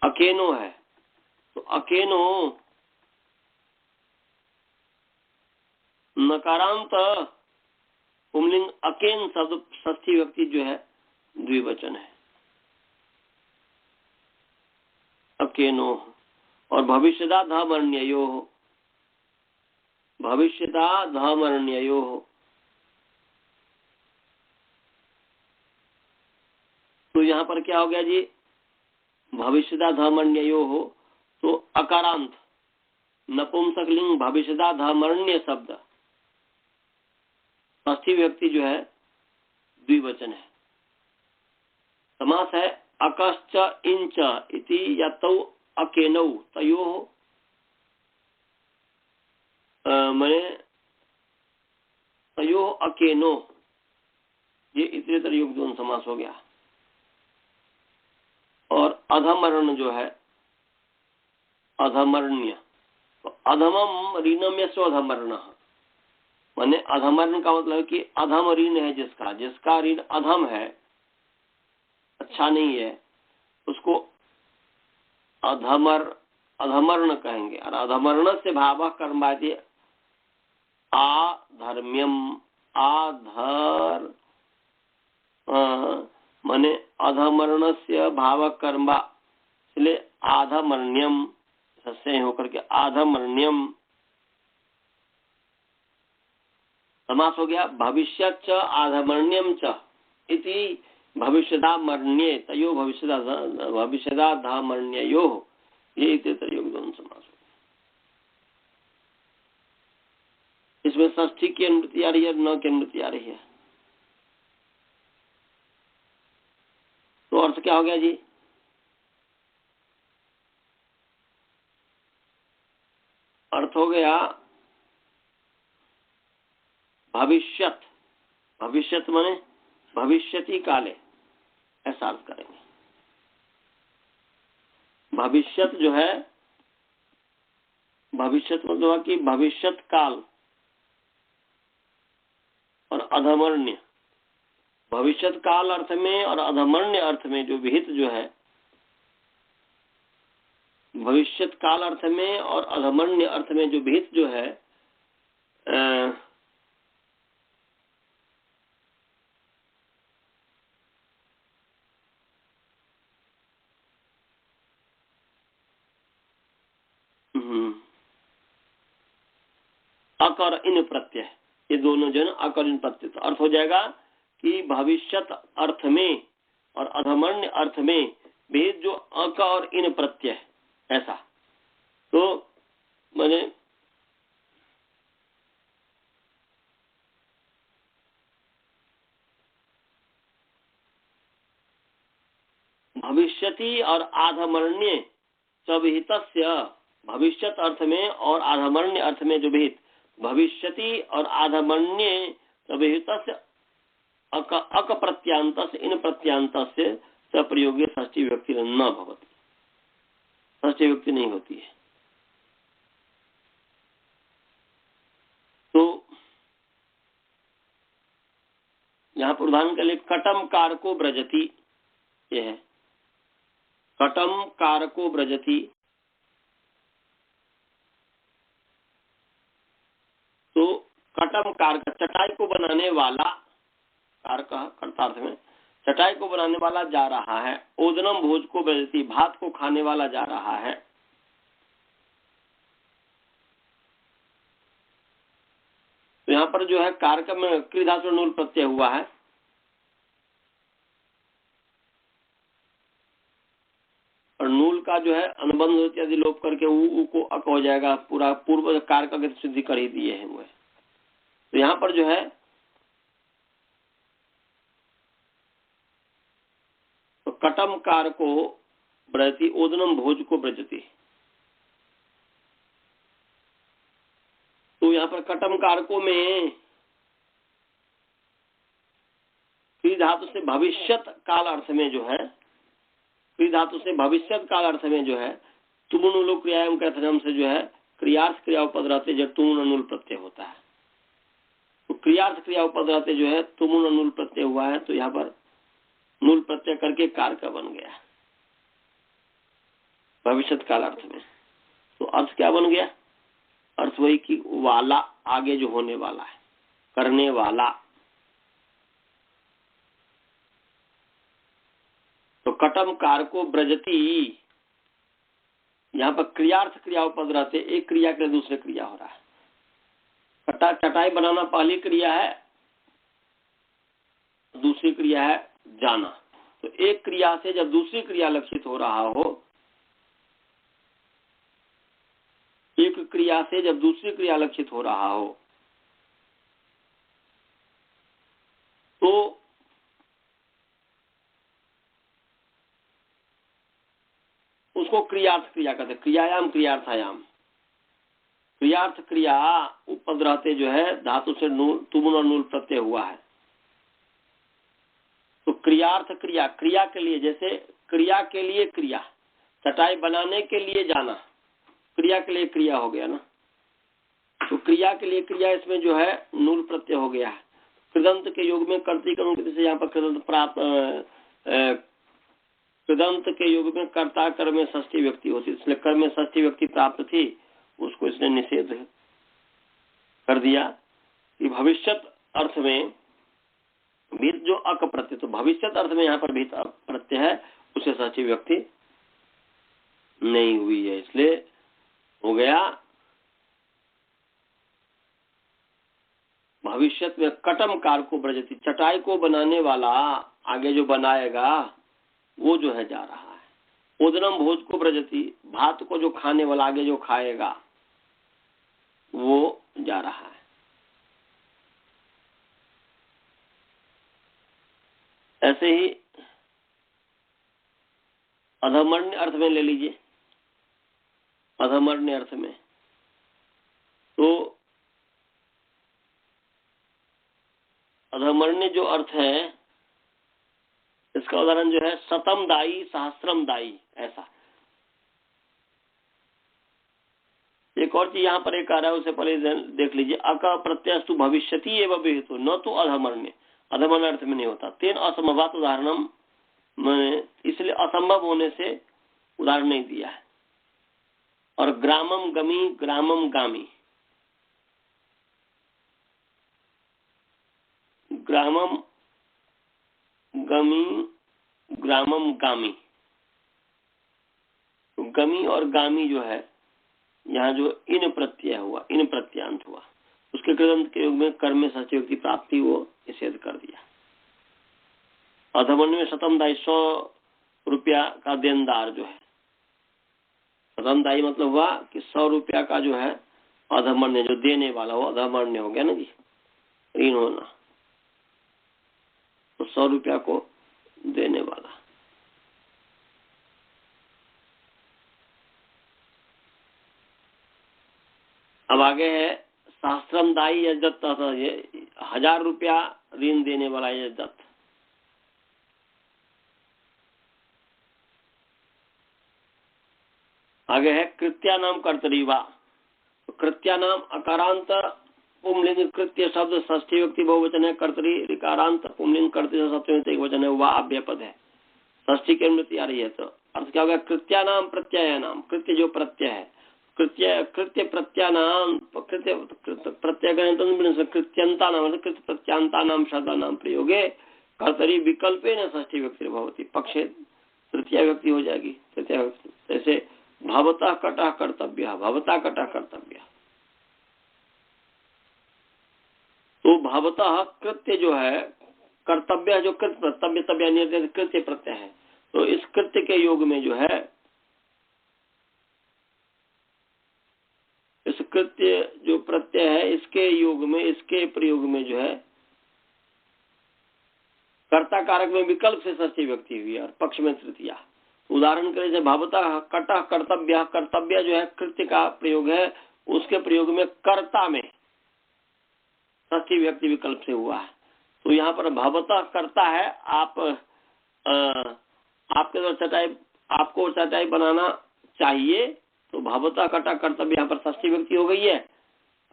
अकेनो है। तो अकेनो नकारांत पुंलिंग अकेन शब्द षष्ठी व्यक्ति जो है द्विवचन है अकेनो। और भविष्यदा धर्मण्यो हो तो यहाँ पर क्या हो गया जी भविष्यदा धर्मण्यो हो तो अकारांत नपुंसकलिंग भविष्यदा धर्मण्य शब्द षष्ठी व्यक्ति जो है द्विवचन है। समास है अकश्च इंच इति यतौ अकेनौ तयो मने तयो अकेनो ये इतरेतर युग द्वंद्व समास हो गया। और अधमरण जो है अधमरण्य तो अधमम ऋणम यस्व अधमर्ण माने अधमरण का मतलब कि अधम ऋण है जिसका ऋण अधम है अच्छा नहीं है उसको अधमर्ण कहेंगे। और अधमर्ण से भाव कर्मादि आधर्म्यम आधर माने अधमर्ण से भाव कर्म इसलिए आधमर्ण्यम सस्य होकर के आधमर्ण्यम समास हो गया। भविष्यत च आधमर्ण्यम च इति भविष्यदामर्ण्ये तयो भविष्यदाधामर्ण्ययो ये इतरेयोग दोनों समास हो। इसमें षष्ठी की अनुवृत्ति आ रही है, न की अनुवृत्ति आ रही है। तो अर्थ क्या हो गया जी? अर्थ हो गया भविष्यत। भविष्यत माने भविष्यति काले, ऐसा अर्थ करेंगे। भविष्यत जो है, भविष्यत मतलब कि भविष्यत काल और अधमर्ण्य। भविष्यत काल अर्थ में और अधमर्ण्य अर्थ में जो विहित जो है, भविष्यत काल अर्थ में और अधमर्ण्य अर्थ में जो विहित जो है अक और इन प्रत्यय, ये दोनों जो है अक और इन प्रत्यय, तो अर्थ हो जाएगा कि भविष्यत अर्थ में और अधमर्ण्य अर्थ में भेद जो अक और इन प्रत्यय, ऐसा। तो मैंने भविष्यति और आधमर्ण्य सविहितस्य, भविष्यत अर्थ में और आधमर्ण्य अर्थ में जो भेद भविष्यति और आधमर्ण्य सविहितस्य अक प्रत्यांतस्य इन प्रत्यांतस्य सप्रयोगे षष्ठी विभक्ति न भवति, षष्ठी विभक्ति नहीं होती है। तो यहाँ पर उदाहरण के लिए कटम कारको ब्रजति, ये है कटम कारको ब्रजति। तो कटम कारक चटाई को बनाने वाला, कारक कर्तार्थ में चटाई को बनाने वाला जा रहा है। ओदनम भोज को ब्रजति, भात को खाने वाला जा रहा है। तो यहाँ पर जो है कारक में क्री धातु नूल प्रत्यय हुआ है। और नूल का जो है अनुबंध इत्यादि लोप करके ऊ को अक हो जाएगा, पूरा पूर्व कारक की सिद्धि कर ही दिए हैं वो। तो यहाँ पर जो है तो कटम कारको ब्रजति ओदनम भोज को ब्रजति। तो यहाँ पर कटम कारकों में क्री धातु से भविष्यत काल अर्थ में जो है, क्री धातु से भविष्यत काल अर्थ में जो है तुमुन लोक क्रियायाम के अर्थम से जो है क्रियार्थ क्रिया उपद रहते जब तुमुन अनुल प्रत्यय होता है। तो क्रियार्थ क्रिया उपद रहते जो है तुमुन अनुल प्रत्यय हुआ है, तो यहाँ पर नूल प्रत्यय करके कारक बन गया भविष्यत काल अर्थ में। तो अर्थ क्या बन गया? अर्थ वही कि वाला, आगे जो होने वाला है, करने वाला। तो कटम कारको ब्रजति, यहाँ पर क्रियार्थ क्रिया उपद रहते, एक क्रिया के दूसरे क्रिया हो रहा है। चटाई बनाना पहली क्रिया है, दूसरी क्रिया है जाना। तो एक क्रिया से जब दूसरी क्रिया लक्षित हो रहा हो, एक क्रिया से जब दूसरी क्रिया लक्षित हो रहा हो, तो उसको क्रियार्थ क्रिया कहते हैं। क्रियायाम क्रियार्थायाम, क्रियार्थ क्रिया उपद रहते जो है धातु से तुमुन और नूल प्रत्यय हुआ है। तो क्रियार्थ क्रिया, क्रिया के लिए, जैसे क्रिया के लिए क्रिया, चटाई बनाने के लिए जाना, क्रिया के लिए क्रिया हो गया ना। तो क्रिया के लिए क्रिया इसमें जो है नूल प्रत्यय हो गया है। कृदंत के योग में कर्तिकरण जैसे यहाँ पर कृदंत प्राप्त, कृदंत के योग में कर्ता कर में षष्ठी व्यक्ति होती, इसलिए कर में षष्ठी व्यक्ति प्राप्त थी, उसको इसने निषेध कर दिया कि भविष्यत अर्थ में भीत जो अक प्रत्यय, तो भविष्यत अर्थ में यहाँ पर भीत प्रत्यय है, उसे षष्ठी व्यक्ति नहीं हुई है, इसलिए हो गया भविष्यत में कटम कार को ब्रजति, चटाई को बनाने वाला आगे जो बनाएगा वो जो है जा रहा है। उदनम भोज को ब्रजति, भात को जो खाने वाला आगे जो खाएगा वो जा रहा है। ऐसे ही अधमर्ण्य अर्थ में ले लीजिए, अधमर्ण्य अर्थ में तो अधमर्ण्य जो अर्थ है इसका उदाहरण जो है शतम दाई सहस्त्रम दाई, ऐसा। एक और चीज यहाँ पर एक आ रहा है, उसे पहले देख लीजिए। अक प्रत्यस्तु भविष्यति एवं विहितो, न तो अधमर्ण्य, अधमर्ण्य अर्थ में नहीं होता। तेन असंभवात उदाहरणम, इसलिए असंभव होने से उदाहरण नहीं दिया है। और ग्रामम गमी, ग्रामम गामी, ग्रामम गमी, ग्रामम गामी, तो गमी और गामी जो है यहाँ जो इन प्रत्यय हुआ, इन प्रत्यांत हुआ, उसके कृदंत के युग में कर्म में षष्ठी विभक्ति प्राप्ति वो निषेध कर दिया। अधमर्ण्य में शतम दाई, 100 रुपया का देनदार जो है, शतम दाई मतलब हुआ कि 100 रुपया का जो है अधमर्ण्य, जो देने वाला वो अधमर्ण्य हो गया ना जी, ऋण होना, तो 100 रुपया को देने वाला। अब आगे है सहस्त्रम दाई यजदत्त, ये 1000 रुपया ऋण देने वाला यजदत्त। आगे है कृत्यानाम कर्तरीवा, तो कृत्यानाम अकारांत पुंलिंग कृत्य शब्द षष्ठी व्यक्ति बहुवचन है, कर्तरी ऋकारांत पुंलिंग कर्तृ सप्तमी एक वचन है, वह अव्यय पद है, षष्ठी की अनुमति आ रही है। तो अर्थ क्या होगा? कृत्यानाम प्रत्ययानाम, कृत्य जो प्रत्यय है, कृत्य प्रत्यानाम, कृत्य प्रत्यय कृत्यंता नाम, कृत्य प्रत्यांता नाम शब्दानाम प्रयोगे कर्तरी विकल्पे न षष्ठी व्यक्ति भवती, पक्षे तृतीय व्यक्ति हो जाएगी, तृतीय व्यक्ति। जैसे भवतः कटः कर्तव्य, भवता कटः कर्तव्य, तो भवतः कृत्य जो है, कर्तव्य जो कृत्य कर्तव्य तव्य निर्देश कृत्य प्रत्यय है, तो इस कृत्य के योग में जो है, इस कृत्य जो प्रत्यय है इसके योग में, इसके प्रयोग में जो है कर्ता कारक में विकल्प से षष्ठी व्यक्ति हुई और पक्ष में तृतीया। उदाहरण के लिए भवतः कटः कर्तव्य, कर्तव्य जो है कृत्य का प्रयोग है, उसके प्रयोग में कर्ता में षष्ठी व्यक्ति विकल्प से हुआ है। तो यहाँ पर भवतः कर्ता है, आपके द्वारा चटाई, आपको चटाई बनाना चाहिए, तो भवतः कटः कर्तव्य यहाँ पर षष्ठी व्यक्ति हो गई है,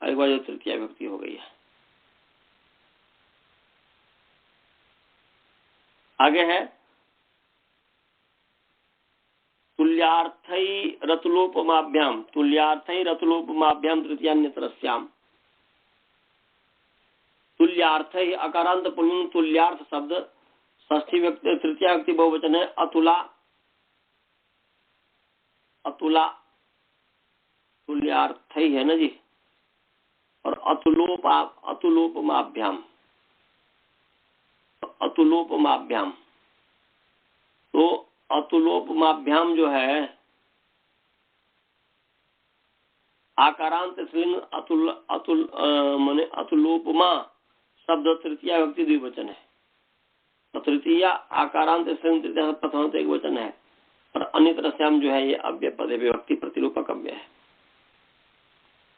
एक बार जो तृतीय व्यक्ति हो गई है। आगे है तुल्यार्थै रतुलोपमाभ्याम, तुल्यार्थै रतुलोपमाभ्याम तृतीयान्यतरस्याम। तुल्यार्थ ही अकारांत पुल्लिंग, तुल्यार्थ शब्द षष्ठी व्यक्ति तृतीय व्यक्ति बहुवचन है, अतुला, अतुला तुल्यार्थ ही है ना जी। और अतुलोपमाभ्याम, अतुलोपमाभ्याम, तो अतुलोपमाभ्याम जो है आकारांत स्त्रीलिंग अतुल, अतुल माने अतुलोपमा शब्द तृतीय व्यक्ति द्विवचन है, तो तृतीय आकारांत स्त्रीलिंग तृतीय प्रथम एक वचन है, और अन्य तरह श्याम जो है ये अव्यय पद है, विभक्ति प्रतिरूपक अव्यय है।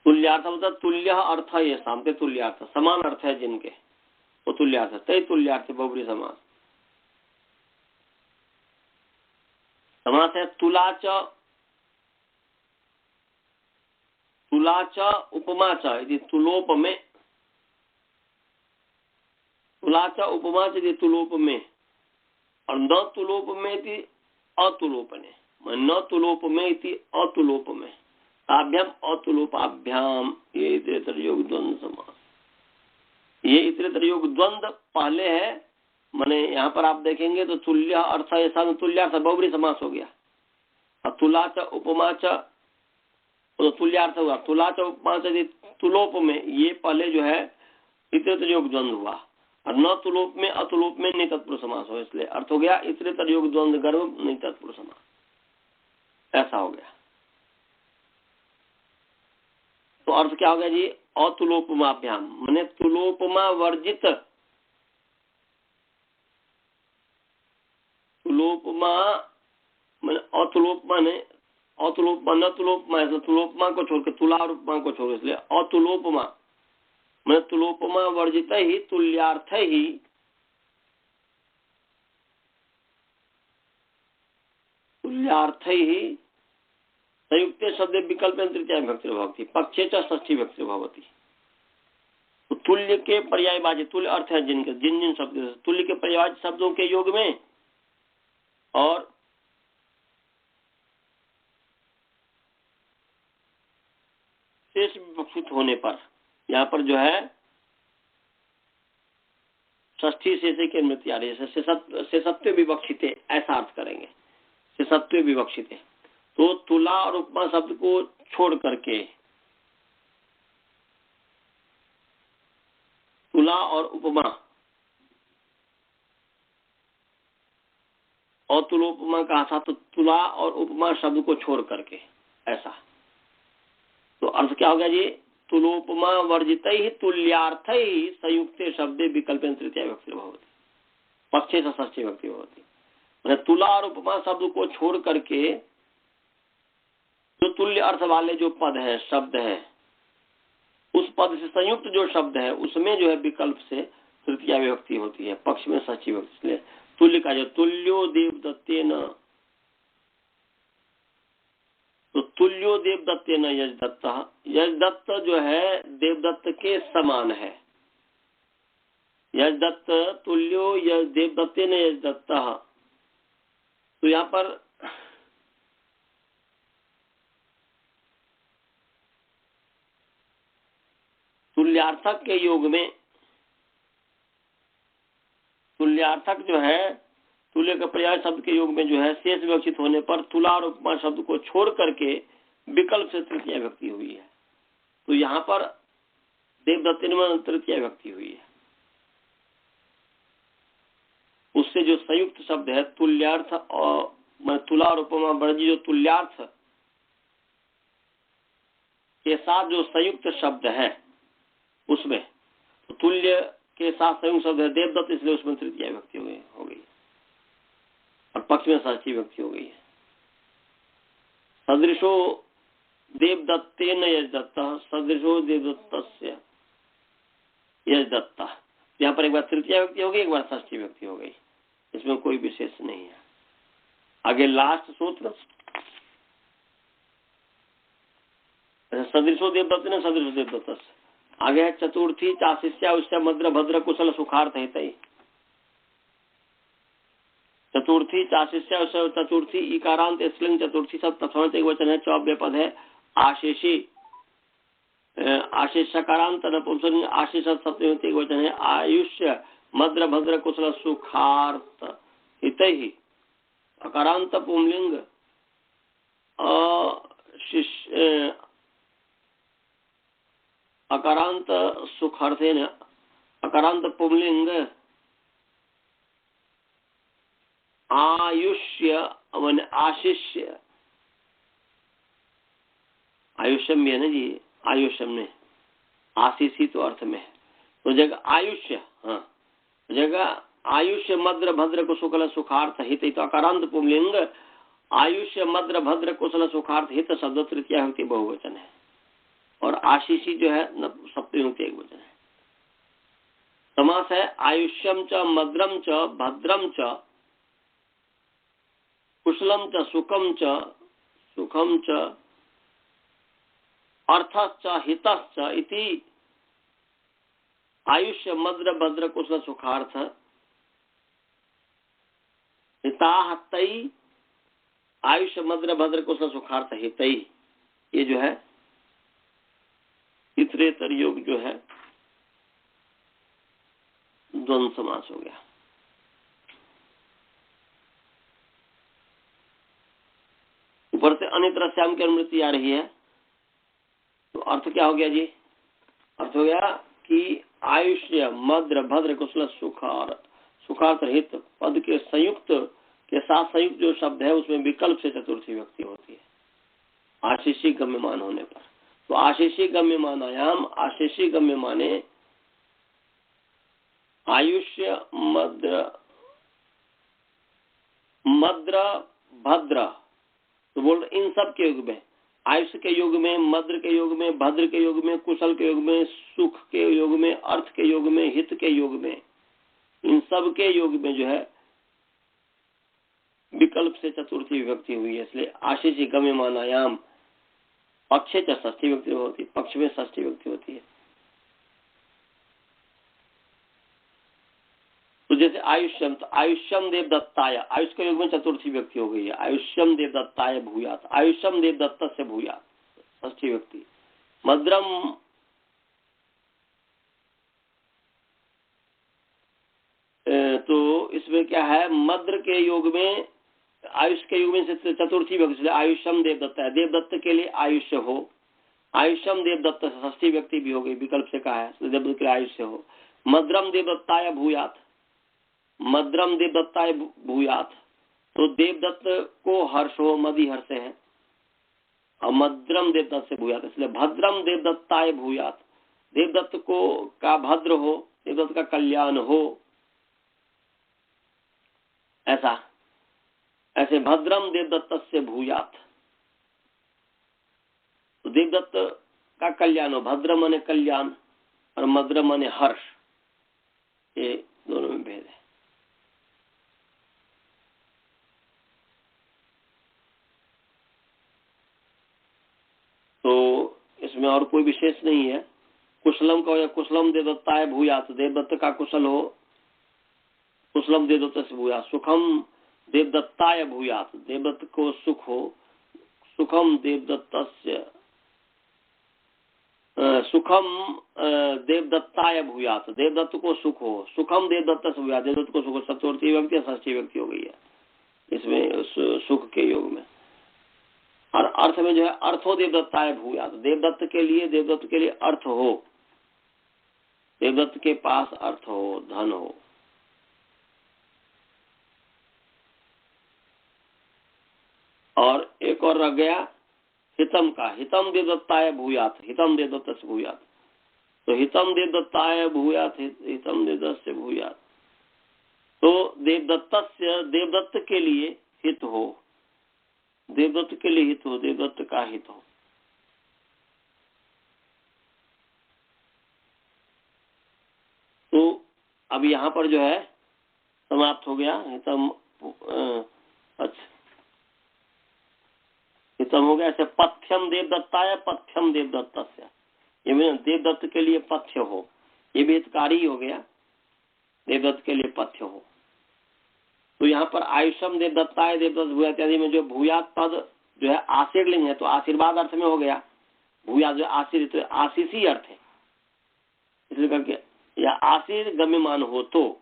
तुल्यार्थ मतलब तुल्य अर्थ है, सामने तुल्यार्थ समान अर्थ है जिनके, वो तुल्यार्थ, तय तुल्यार्थ बहुब्री समास। समास है तुलाच, तुलाच उपमा च यदि तुलोप में, तुलाच उपमा च यदि तुलोप में, और न तुलोप में यदि अतुलोपने, न तुलोप में यदि अतुलोप में, ताभ्याम अतुलोपाभ्याम, ये इतरेतर योग द्वंद्व समास। ये इतरेतर योग द्वंद्व पहले है, माने यहाँ पर आप देखेंगे तो तुल्य अर्थ ऐसा तुल्यार्थ बहुब्री समास हो गया, तुला च उपमा च, तो तुल्यार्थ हुआ। तुला च उपमा च, तुलोप में ये पहले जो है इतरेतर योग द्वंद्व हुआ, और न तुलोप में अतुलोप में नहीं तत्पुरुष समास हो, इसलिए अर्थ हो गया इतरेतर योग द्वंद्व गर्भ नहीं तत्पुरुष समास, ऐसा हो गया। तो अर्थ क्या हो गया जी? अतुलोपमाभ्याम माने तुलोपमा वर्जित, तुलोपमा माने अतुलोपमा ने, अतुलोपमा न तुलोपमा, इसलिए तुलोपमा को छोड़कर तुला और उपमा को छोड़, इसलिए अतुलोपमा माने तुलोपमा वर्जित ही तुल्यार्थ ही संयुक्त शब्द विकल्प तृतीया विभक्ति भवति, पक्षे च षष्ठी विभक्ति भवति। तो तुल्य के पर्यायवाची, तुल्य अर्थ है जिन जिन शब्द, तुल्य के पर्यायवाची शब्दों के योग में और शेष विवक्षित होने पर, यहाँ पर जो है षष्ठी शेषे की अनुमति आ रही है, शेषत्व विवक्षित, ऐसा अर्थ करेंगे, शेषत्व विवक्षित। तो तुला और उपमा शब्द को छोड़ करके, तुला और उपमा, और तुलोपमा कहा था, तो तुला और उपमा शब्द को छोड़ करके, ऐसा। तो अर्थ क्या हो गया जी? तुलोपमा वर्जित ही तुल्यार्थ ही संयुक्त शब्द विकल्प तृतीया विभक्ति भवति, पक्षे से षष्ठी विभक्ति भवति। मतलब तुला और उपमा शब्द को छोड़ करके जो तुल्य अर्थ वाले जो पद है, शब्द है, उस पद से संयुक्त जो शब्द है उसमें जो है विकल्प से तृतीया विभक्ति होती है, पक्ष में षष्ठी विभक्ति। इसलिए तुल्य का जो तुल्यो देवदत्तेन, तो तुल्यो देवदत्तेन यजदत्त, यजदत्त जो है देवदत्त के समान है, यजदत्त तुल्यो यज देवदत्तेन यजदत्त। तो यहाँ पर तुल्यार्थक के योग में, तुल्यार्थक जो है तुल्य का पर्याय शब्द के योग में जो है शेष विवक्षित होने पर तुला और उपमा शब्द को छोड़ करके विकल्प से तृतीया विभक्ति हुई है। तो यहाँ पर देवदत्तेन में तृतीया विभक्ति हुई है, उससे जो संयुक्त शब्द है तुल्यार्थ और तुला और उपमा वर्जी, जो तुल्यार्थ के साथ जो संयुक्त शब्द है उसमें, तो तुल्य के साथ संयुक्त शब्द है देवदत्त, इसलिए उसमें तृतीया विभक्ति हो गई और पक्ष में षष्ठी विभक्ति हो गई है। सदृशो देवदत्तेन यजदत्त, सदृशो देवदत्तस्य यजदत्त, यहाँ पर एक बार तृतीया विभक्ति हो गई, एक बार षष्ठी विभक्ति हो गई, इसमें कोई विशेष नहीं है। आगे लास्ट सूत्र, सदृशो देवदत्तेन सदृशो देवदत्तस्य। आगे है चतुर्थी चाशिष्या उससे मद्र भद्र कुशल सुखार्थ हितै। चतुर्थी चाशिष्या चतुर्थी इकारांत स्त्रीलिंग चतुर्थी सब तत्सम एक वचन है, चौव्य पद है। आशीषी आशीष सकारांत नपुंसक आशीष सप्तमी एक वचन है। आयुष्य मद्र भद्र कुशल सुखार्थ हितै। अकारांत पुंलिंग अकारांत सुखार्थेन, अकारांत पुंलिंग आयुष्य वन आशिष्य, आयुष्यम में है ना जी, आयुष्यम में आशीषी तो अर्थ में है, तो जगह आयुष्य, हाँ जगह आयुष्य मद्र भद्र कुशल सुखार्थ हित, तो अकारांत पुंलिंग आयुष्य मद्र भद्र कुशल सुखार्थ हित शब्द तृतीया विभक्ति बहुवचन है, और आशीषी जो है सप्तमी विभक्ति एक वचन है। समास है आयुष्यम च मद्रम च भद्रम च कुशलम च सुखम च अर्थश्च हितश्च इति आयुष्य मद्र भद्र कुशल सुखार्थ हिताहतै, आयुष्य मद्र भद्र कुशल सुखार्थ हितै, ये जो है इतरेतर योग जो है द्वंद्व समास हो गया। ऊपर से अन्यत्र श्याम की अनुवृत्ति आ रही है, तो अर्थ क्या हो गया जी? अर्थ हो गया कि आयुष्य, मद्र, भद्र, कुशल, सुखार, सुखार्थ हित पद के संयुक्त के साथ संयुक्त जो शब्द है उसमें विकल्प से चतुर्थी व्यक्ति होती है आशीषी गम्यमान होने पर। तो आशीषी गम्यमानायाम, आशीषी गम्य माने आयुष्य, मद्र, मद्र, भद्र, तो बोल इन सब के युग में, आयुष्य के युग में, मद्र के युग में, भद्र के युग में, कुशल के युग में, सुख के युग में, अर्थ के युग में, हित के युग में, इन सब के युग में जो है विकल्प से चतुर्थी विभक्ति हुई है। इसलिए आशीषी गम्यमानायाम पक्षे च षष्ठी विभक्ति होती है, पक्ष में षष्ठी विभक्ति होती है। तो जैसे आयुष्यम, तो आयुष्यम देवदत्ताय, आयुष के युग में चतुर्थी व्यक्ति हो गई है, आयुष्यम देवदत्ताय भूयात, आयुष्यम देवदत्त से भूयात षष्ठी व्यक्ति। मद्रम, तो इसमें क्या है, मद्र के युग में, आयुष के युग में चतुर्थी व्यक्ति, आयुष्यम देवदत्त है, देवदत्त के लिए आयुष्य हो, आयुष्यम देवदत्त षष्ठी व्यक्ति भी हो गई, विकल्प से कहा है, देवदत्त के लिए आयुष्य हो। मद्रम देवदत्ताय भूयात, मद्रम देवदत्ताय भूयात, तो देवदत्त को हर्ष हो, मदी हर्ष है, और मद्रम देवदत्त से भूयात, इसलिए भद्रम देवदत्ताय भूयात, देवदत्त को का भद्र हो, देवदत्त का कल्याण हो, ऐसा, ऐसे भद्रम देवदत्त से भूयात, तो देवदत्त का कल्याण हो, भद्र माने कल्याण और मद्र माने हर्ष, ये दोनों में भेद है। तो इसमें और कोई विशेष नहीं है। कुशलम का या कुशलम देवदत्ताय भूयात, देवदत्त का कुशल हो, कुशलम देवदत्त से भूयात। सुखम देवदत्ताय भूयात, देवदत्त को सुख हो, सुखम देवदत्तस्य, सुखम देवदत्ताय भूयात, देवदत्त को सुख हो, सुखम देवदत्त से भूयात, देवदत्त को सुख, चतुर्थी व्यक्ति षष्ठी व्यक्ति हो गई है इसमें सुख के योग में। और अर्थ में जो है अर्थो देवदत्ताय भूयात, देवदत्त के लिए अर्थ हो, देवदत्त के पास अर्थ हो, धन हो। और एक और रह गया हितम का, हितम देवदत्ताय भूयात, हितम देवदत्त से भूयात, तो हितम देवदत्ताय भूयात, हितम देवदत्त से भूयात, तो देवदत्त के लिए हित हो, देवदत्त के लिए हित हो, देवदत्त का हित हो। तो अब यहाँ पर जो है समाप्त हो गया हितम, अच्छा हितम हो गया। ऐसे पथ्यम देवदत्ताय, पथ्यम देवदत्तस्य, ये देवदत्त के लिए पथ्य हो, ये भी हितकारी हो गया, देवदत्त के लिए पथ्य हो। तो यहाँ पर आयुषम देवदत्ताय देवदत्त भूयात इत्यादि में जो भूयात पद जो है आशीर्लिंग है, तो आशीर्वाद अर्थ में हो गया, भूयात जो आशीर, तो आशीषी अर्थ है, इसलिए करके या आशीर गम्यमान हो, तो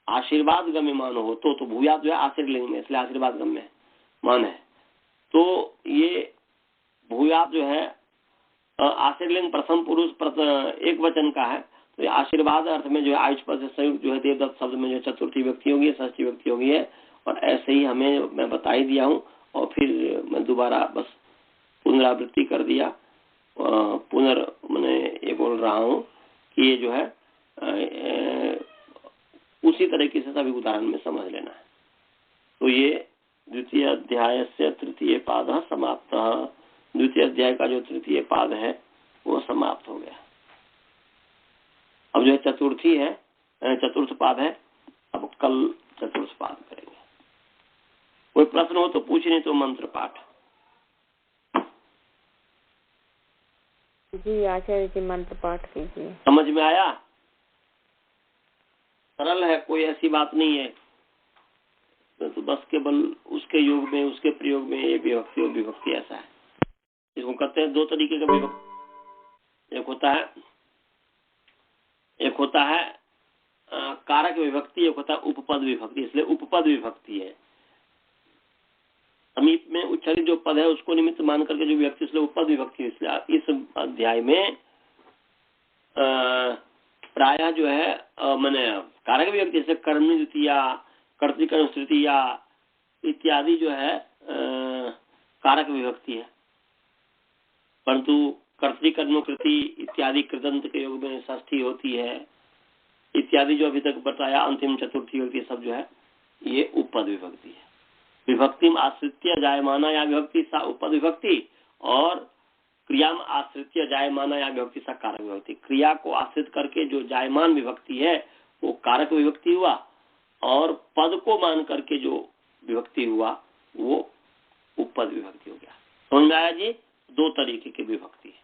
आशीर्वाद गम्यमान हो तो भूयात जो है आशीर्लिंग में, इसलिए आशीर्वाद गम्य मान है। तो ये भूयात जो है आशीर्लिंग प्रथम पुरुष एक वचन का है, तो ये आशीर्वाद अर्थ में जो है आयुष पद से संयुक्त जो है देवदत्त शब्द में जो चतुर्थी व्यक्ति होगी, षष्ठी व्यक्ति होगी है। और ऐसे ही मैं बता ही दिया हूँ, और फिर मैं दोबारा बस पुनरावृत्ति कर दिया, मैंने ये बोल रहा हूँ कि ये जो है उसी तरीके से सभी उदाहरण में समझ लेना है। तो ये द्वितीय अध्याय से तृतीय पाद समाप्त, द्वितीय अध्याय का जो तृतीय पाद है वो समाप्त हो गया। अब जो है चतुर्थी है, चतुर्थ पाद है, अब कल चतुर्थ पाद करेंगे। कोई प्रश्न हो तो पूछ, नहीं तो मंत्र पाठ। जी आचार्य जी मंत्र पाठ कीजिए। समझ में आया? सरल है, कोई ऐसी बात नहीं है, तो बस केवल उसके योग में, उसके प्रयोग में ये विभक्ति और विभक्ति ऐसा है। इसको कहते हैं दो तरीके का विभक्ति, एक होता है कारक विभक्ति, एक होता है उपपद विभक्ति, इसलिए उपपद विभक्ति है। समीप में उच्चारित जो पद है उसको निमित्त मान करके जो विभक्ति, इसलिए पद विभक्ति। इसलिए इस अध्याय में प्रायः जो है मैंने कारक विभक्ति जैसे कर्मणि द्वितीया, कर्तृकर्म तृतीया इत्यादि जो है कारक विभक्ति है, परंतु कर्तृकर्म कृति इत्यादि कृदंत के योग में षष्ठी होती है इत्यादि जो अभी तक बताया, अंतिम चतुर्थी विभक्ति सब जो है ये उपपद विभक्ति है। विभक्ति में आश्रित्य जायमाना या विभक्ति सा उपपद विभक्ति, और क्रिया में आश्रित्य जायमाना या विभक्ति सा कारक विभक्ति। क्रिया को आश्रित करके जो जायमान विभक्ति है वो कारक विभक्ति हुआ, और पद को मान करके जो विभक्ति हुआ वो उपपद विभक्ति हो गया। समझ में आया जी? दो तरीके की विभक्ति है।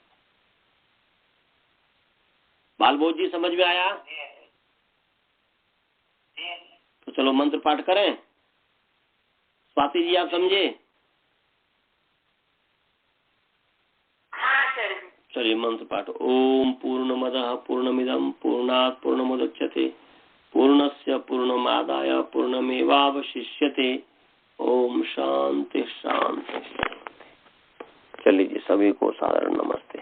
बालबोध जी समझ में आया? तो चलो मंत्र पाठ करें। स्वाति जी आप समझे? चलिए मंत्र पाठ। ओम पूर्णमदः पूर्णमिदं पूर्णात् पूर्णमुदच्यते पूर्णस्य पूर्णमादाय पूर्णमेवावशिष्यते। ओम शांति शांति। चलिए जी, सभी को सादर नमस्ते।